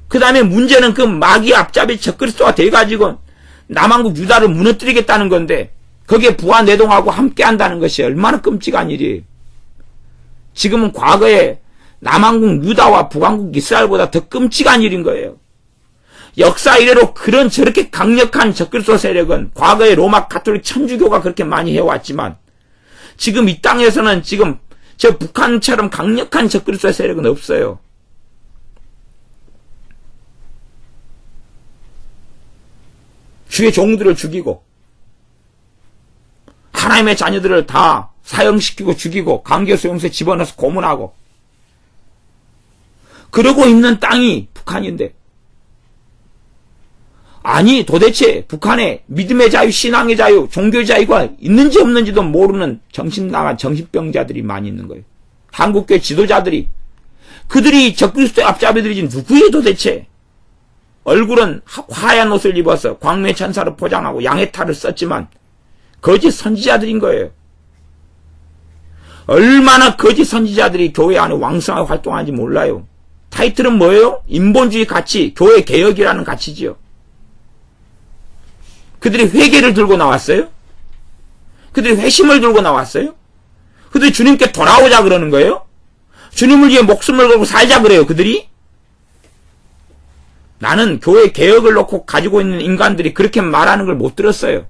그 다음에 문제는 그 마귀 앞잡이 적그리스도가 돼가지고 남한국 유다를 무너뜨리겠다는 건데 거기에 부하내동하고 함께한다는 것이 얼마나 끔찍한 일이에요. 지금은 과거에 남한국 유다와 북한국 이스라엘보다 더 끔찍한 일인 거예요. 역사 이래로 그런 저렇게 강력한 적그리스도 세력은 과거에 로마 가톨릭 천주교가 그렇게 많이 해왔지만 지금 이 땅에서는 지금 저 북한처럼 강력한 적그리스도 세력은 없어요. 주의 종들을 죽이고 하나님의 자녀들을 다 사형시키고 죽이고 강제수용소에 집어넣어서 고문하고 그러고 있는 땅이 북한인데 아니 도대체 북한에 믿음의 자유, 신앙의 자유, 종교의 자유가 있는지 없는지도 모르는 정신나간 정신병자들이 많이 있는 거예요. 한국교회 지도자들이 그들이 적그리스도의 앞잡이들이지 누구예요 도대체. 얼굴은 화얀 옷을 입어서 광명의 천사로 포장하고 양의 탈을 썼지만 거짓 선지자들인 거예요. 얼마나 거짓 선지자들이 교회 안에 왕성하게 활동하는지 몰라요. 타이틀은 뭐예요? 인본주의 가치, 교회 개혁이라는 가치지요. 그들이 회개를 들고 나왔어요? 그들이 회심을 들고 나왔어요? 그들이 주님께 돌아오자 그러는 거예요? 주님을 위해 목숨을 걸고 살자 그래요, 그들이? 나는 교회 개혁을 놓고 가지고 있는 인간들이 그렇게 말하는 걸 못 들었어요.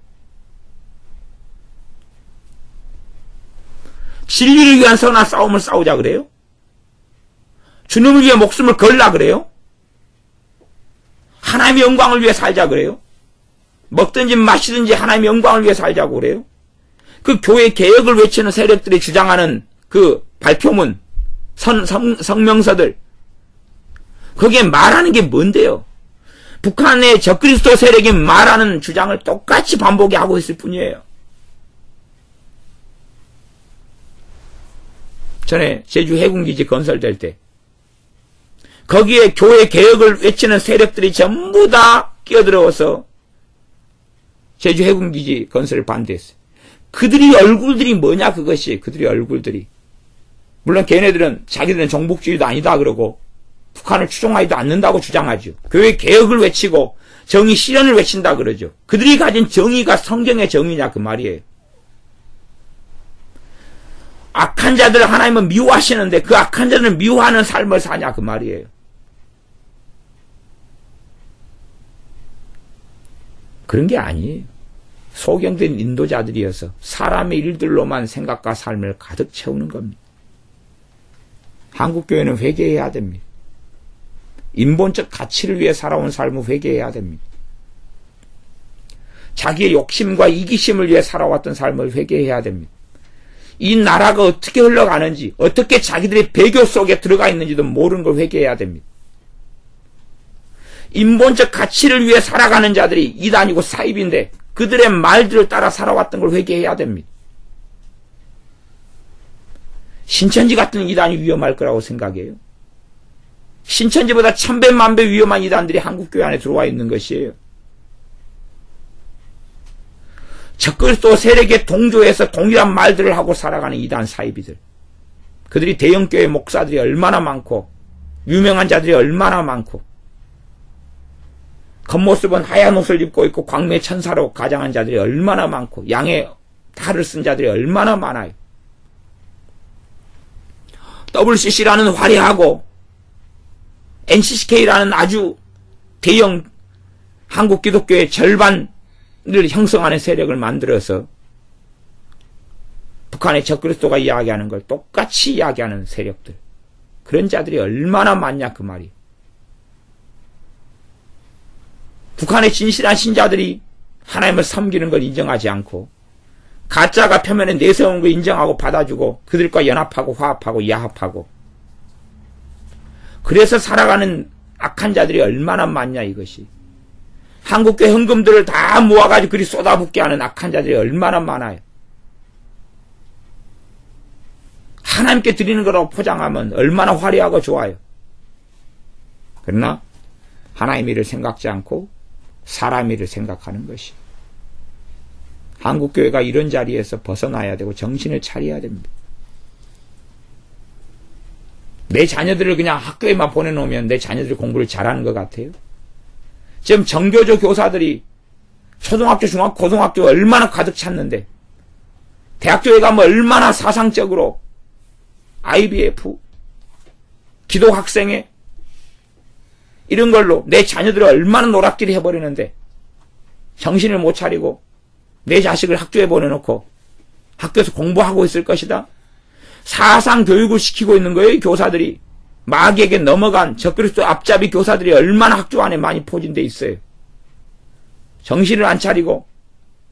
진리를 위한 선한 싸움을 싸우자 그래요? 주님을 위해 목숨을 걸라 그래요? 하나님의 영광을 위해 살자 그래요? 먹든지 마시든지 하나님의 영광을 위해 살자고 그래요? 그 교회 개혁을 외치는 세력들이 주장하는 그 발표문, 성명서들, 거기에 말하는 게 뭔데요? 북한의 적그리스도 세력이 말하는 주장을 똑같이 반복이 하고 있을 뿐이에요. 전에 제주 해군기지 건설될 때 거기에 교회 개혁을 외치는 세력들이 전부 다 끼어들어서 제주 해군기지 건설을 반대했어요. 그들이 얼굴들이 뭐냐 그것이 그들이 얼굴들이. 물론 걔네들은 자기들은 종북주의도 아니다 그러고 북한을 추종하지도 않는다고 주장하죠. 교회 개혁을 외치고 정의 실현을 외친다 그러죠. 그들이 가진 정의가 성경의 정의냐 그 말이에요. 악한 자들을 하나님은 미워하시는데 그 악한 자들을 미워하는 삶을 사냐 그 말이에요. 그런 게 아니에요. 소경된 인도자들이어서 사람의 일들로만 생각과 삶을 가득 채우는 겁니다. 한국교회는 회개해야 됩니다. 인본적 가치를 위해 살아온 삶을 회개해야 됩니다. 자기의 욕심과 이기심을 위해 살아왔던 삶을 회개해야 됩니다. 이 나라가 어떻게 흘러가는지 어떻게 자기들의 배교 속에 들어가 있는지도 모르는 걸 회개해야 됩니다. 인본적 가치를 위해 살아가는 자들이 이단이고 사입인데 그들의 말들을 따라 살아왔던 걸 회개해야 됩니다. 신천지 같은 이단이 위험할 거라고 생각해요. 신천지보다 천배만배 위험한 이단들이 한국교회 안에 들어와 있는 것이에요. 적그리스도 세력에 동조해서 동일한 말들을 하고 살아가는 이단 사이비들. 그들이 대형교회 목사들이 얼마나 많고 유명한 자들이 얼마나 많고 겉모습은 하얀 옷을 입고 있고 광명의 천사로 가장한 자들이 얼마나 많고 양의 탈을 쓴 자들이 얼마나 많아요. WCC라는 화려하고 NCCK라는 아주 대형 한국 기독교의 절반을 형성하는 세력을 만들어서 북한의 적그리스도가 이야기하는 걸 똑같이 이야기하는 세력들. 그런 자들이 얼마나 많냐 그 말이에요. 북한의 진실한 신자들이 하나님을 섬기는 걸 인정하지 않고 가짜가 표면에 내세운 걸 인정하고 받아주고 그들과 연합하고 화합하고 야합하고 그래서 살아가는 악한 자들이 얼마나 많냐 이것이. 한국교회 헌금들을 다 모아가지고 그리 쏟아붓게 하는 악한 자들이 얼마나 많아요. 하나님께 드리는 거라고 포장하면 얼마나 화려하고 좋아요. 그러나 하나님의 일을 생각지 않고 사람의 일을 생각하는 것이. 한국교회가 이런 자리에서 벗어나야 되고 정신을 차려야 됩니다. 내 자녀들을 그냥 학교에만 보내놓으면 내 자녀들이 공부를 잘하는 것 같아요? 지금 정교조 교사들이 초등학교, 중학교, 고등학교 얼마나 가득 찼는데 대학교에 가면 얼마나 사상적으로 IBF, 기독학생회 이런 걸로 내 자녀들을 얼마나 노랗기를 해버리는데 정신을 못 차리고 내 자식을 학교에 보내놓고 학교에서 공부하고 있을 것이다. 사상 교육을 시키고 있는 거예요. 이 교사들이. 마귀에게 넘어간 적그리스도 앞잡이 교사들이 얼마나 학교 안에 많이 포진돼 있어요. 정신을 안 차리고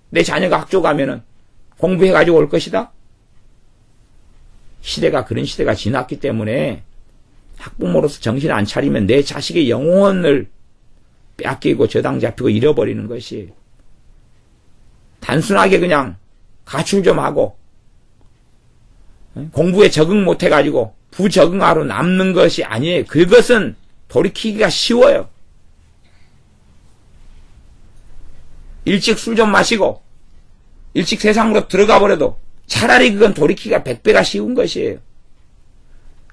내 자녀가 학교 가면은 공부해가지고 올 것이다. 시대가 그런 시대가 지났기 때문에 학부모로서 정신을 안 차리면 내 자식의 영혼을 뺏기고 저당 잡히고 잃어버리는 것이 단순하게 그냥 가출 좀 하고 공부에 적응 못해가지고 부적응하러 남는 것이 아니에요. 그것은 돌이키기가 쉬워요. 일찍 술 좀 마시고 일찍 세상으로 들어가 버려도 차라리 그건 돌이키기가 100배가 쉬운 것이에요.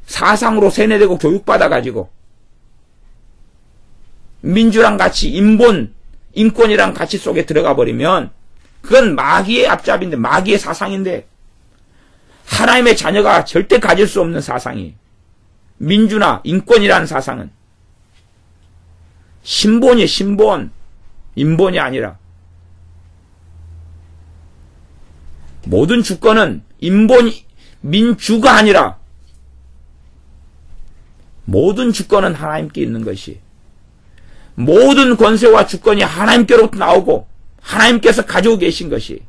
사상으로 세뇌되고 교육받아가지고 민주랑 같이 인권이랑 가치 속에 들어가 버리면 그건 마귀의 앞잡인데 마귀의 사상인데 하나님의 자녀가 절대 가질 수 없는 사상이에요. 민주나 인권이라는 사상은 신본이에요. 신본. 인본이 아니라 모든 주권은 민주가 아니라 모든 주권은 하나님께 있는 것이 모든 권세와 주권이 하나님께로부터 나오고 하나님께서 가지고 계신 것이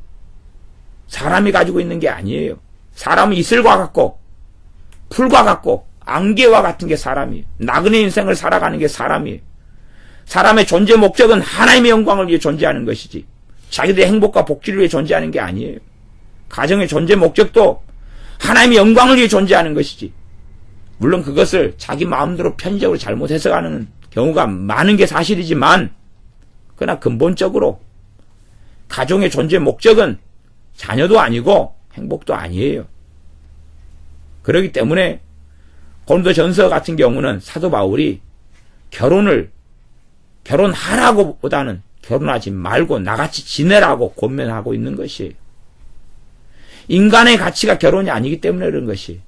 사람이 가지고 있는 게 아니에요. 사람은 이슬과 같고 풀과 같고 안개와 같은 게 사람이에요. 나그네 인생을 살아가는 게 사람이에요. 사람의 존재 목적은 하나님의 영광을 위해 존재하는 것이지 자기들의 행복과 복지를 위해 존재하는 게 아니에요. 가정의 존재 목적도 하나님의 영광을 위해 존재하는 것이지 물론 그것을 자기 마음대로 편의적으로 잘못 해석하는 경우가 많은 게 사실이지만 그러나 근본적으로 가정의 존재 목적은 자녀도 아니고 행복도 아니에요. 그렇기 때문에 고린도전서 같은 경우는 사도 바울이 결혼하라고 보다는 결혼하지 말고 나같이 지내라고 권면하고 있는 것이에요. 인간의 가치가 결혼이 아니기 때문에 그런 것이.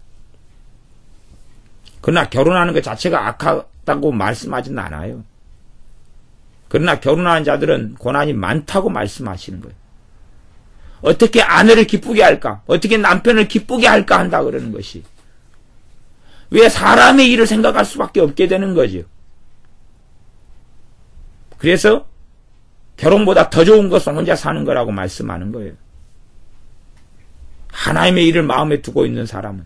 그러나 결혼하는 것 자체가 악하다고 말씀하지는 않아요. 그러나 결혼하는 자들은 고난이 많다고 말씀하시는 거예요. 어떻게 아내를 기쁘게 할까? 어떻게 남편을 기쁘게 할까 한다 그러는 것이. 왜 사람의 일을 생각할 수밖에 없게 되는 거죠. 그래서 결혼보다 더 좋은 것은 혼자 사는 거라고 말씀하는 거예요. 하나님의 일을 마음에 두고 있는 사람은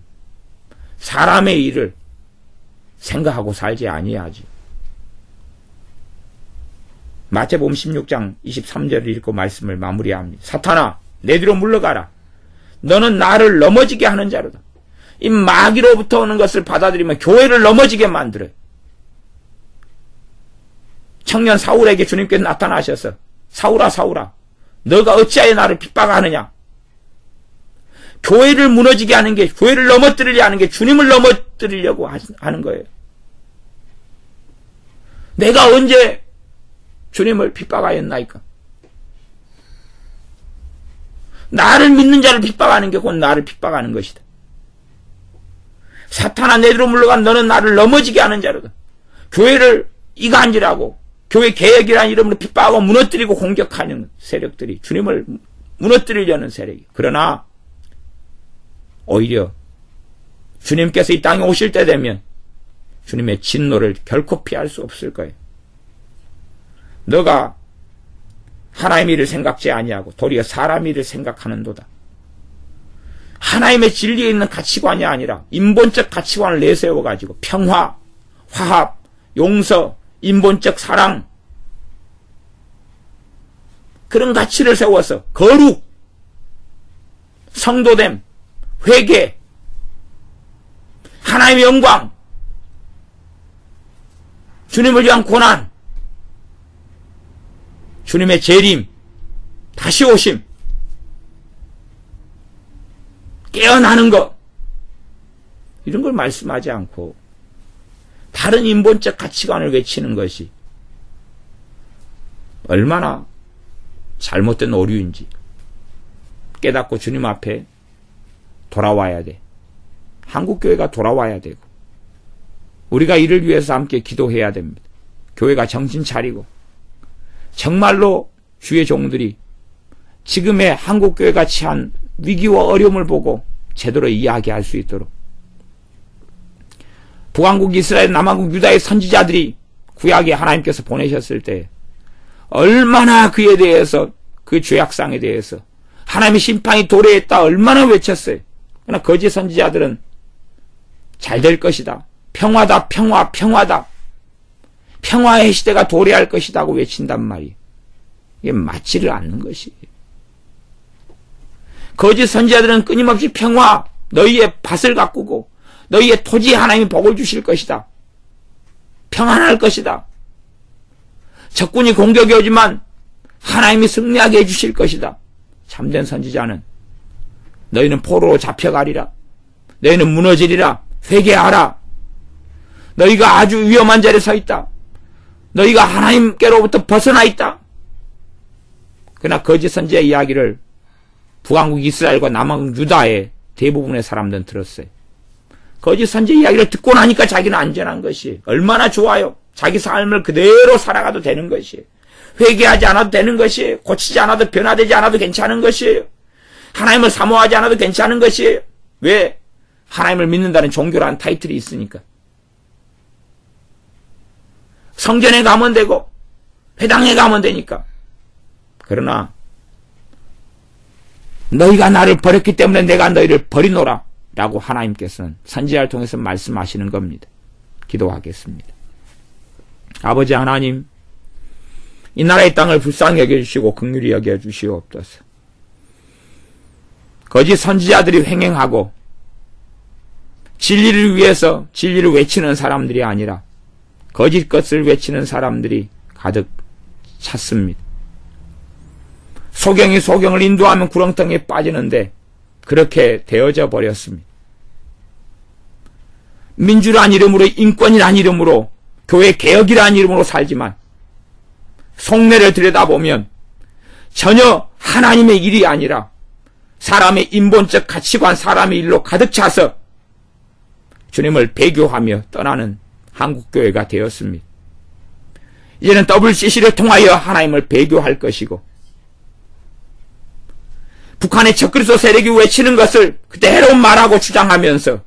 사람의 일을 생각하고 살지 아니하지. 마태복음 16장 23절을 읽고 말씀을 마무리합니다. 사탄아 내 뒤로 물러가라. 너는 나를 넘어지게 하는 자로다. 이 마귀로부터 오는 것을 받아들이면 교회를 넘어지게 만들어요. 청년 사울에게 주님께서 나타나셔서 사울아 사울아 너가 어찌하여 나를 핍박하느냐. 교회를 무너지게 하는 게 교회를 넘어뜨리려 하는 게 주님을 넘어뜨리려고 하는 거예요. 내가 언제 주님을 핍박하였나이까. 나를 믿는 자를 핍박하는 게 곧 나를 핍박하는 것이다. 사탄아 내 뒤로 물러간 너는 나를 넘어지게 하는 자로다. 교회를 이간질하고 교회 개혁이라는 이름으로 핍박하고 무너뜨리고 공격하는 세력들이 주님을 무너뜨리려는 세력이. 그러나 오히려 주님께서 이 땅에 오실 때 되면 주님의 진노를 결코 피할 수 없을 거예요. 너가 하나님의 일을 생각지 아니하고 도리어 사람의 일을 생각하는도다. 하나님의 진리에 있는 가치관이 아니라 인본적 가치관을 내세워가지고 평화, 화합, 용서, 인본적 사랑 그런 가치를 세워서 거룩, 성도됨, 회개, 하나님의 영광, 주님을 위한 고난, 주님의 재림, 다시 오심, 깨어나는 것 이런 걸 말씀하지 않고 다른 인본적 가치관을 외치는 것이 얼마나 잘못된 오류인지 깨닫고 주님 앞에 돌아와야 돼. 한국교회가 돌아와야 되고 우리가 이를 위해서 함께 기도해야 됩니다. 교회가 정신 차리고 정말로 주의 종들이 지금의 한국교회가 처한 위기와 어려움을 보고 제대로 이야기할 수 있도록 북왕국 이스라엘 남왕국 유다의 선지자들이 구약에 하나님께서 보내셨을 때 얼마나 그에 대해서 그 죄악상에 대해서 하나님의 심판이 도래했다 얼마나 외쳤어요. 그러나 거짓 선지자들은 잘 될 것이다. 평화다 평화다. 평화의 시대가 도래할 것이다고 외친단 말이에요. 이게 맞지를 않는 것이에요. 거짓 선지자들은 끊임없이 평화, 너희의 밭을 가꾸고 너희의 토지에 하나님이 복을 주실 것이다. 평안할 것이다. 적군이 공격이 오지만 하나님이 승리하게 해주실 것이다. 참된 선지자는 너희는 포로로 잡혀가리라. 너희는 무너지리라. 회개하라. 너희가 아주 위험한 자리에 서 있다. 너희가 하나님께로부터 벗어나 있다. 그러나 거짓 선지자의 이야기를 북왕국 이스라엘과 남왕국 유다의 대부분의 사람들은 들었어요. 거짓 선지자 이야기를 듣고 나니까 자기는 안전한 것이 얼마나 좋아요. 자기 삶을 그대로 살아가도 되는 것이에요. 회개하지 않아도 되는 것이에요. 고치지 않아도 변화되지 않아도 괜찮은 것이에요. 하나님을 사모하지 않아도 괜찮은 것이에요. 왜? 하나님을 믿는다는 종교라는 타이틀이 있으니까. 성전에 가면 되고 회당에 가면 되니까. 그러나 너희가 나를 버렸기 때문에 내가 너희를 버리노라 라고 하나님께서는 선지자를 통해서 말씀하시는 겁니다. 기도하겠습니다. 아버지 하나님, 이 나라의 땅을 불쌍히 여겨주시고 긍휼히 여겨주시옵소서. 거짓 선지자들이 횡행하고 진리를 위해서 진리를 외치는 사람들이 아니라 거짓 것을 외치는 사람들이 가득 찼습니다. 소경이 소경을 인도하면 구렁텅이에 빠지는데 그렇게 되어져 버렸습니다. 민주란 이름으로, 인권이란 이름으로, 교회 개혁이란 이름으로 살지만 속내를 들여다보면 전혀 하나님의 일이 아니라 사람의 인본적 가치관, 사람의 일로 가득 차서 주님을 배교하며 떠나는 한국교회가 되었습니다. 이제는 WCC를 통하여 하나님을 배교할 것이고 북한의 적그리스도 세력이 외치는 것을 그대로 말하고 주장하면서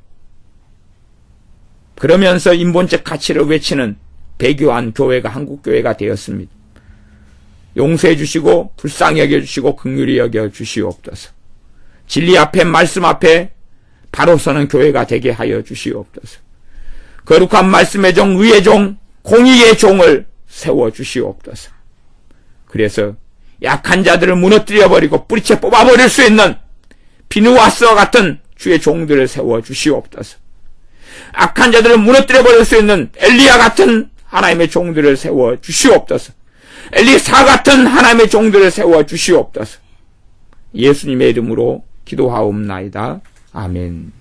그러면서 인본적 가치를 외치는 배교한 교회가 한국교회가 되었습니다. 용서해 주시고 불쌍히 여겨주시고 긍휼히 여겨주시옵소서. 진리 앞에 말씀 앞에 바로 서는 교회가 되게 하여 주시옵소서. 거룩한 말씀의 종, 의의 종, 공의의 종을 세워주시옵소서. 그래서 약한 자들을 무너뜨려버리고 뿌리채 뽑아버릴 수 있는 비누와스와 같은 주의 종들을 세워주시옵소서. 악한 자들을 무너뜨려버릴 수 있는 엘리야 같은 하나님의 종들을 세워주시옵소서. 엘리사 같은 하나님의 종들을 세워주시옵소서. 예수님의 이름으로 기도하옵나이다. 아멘.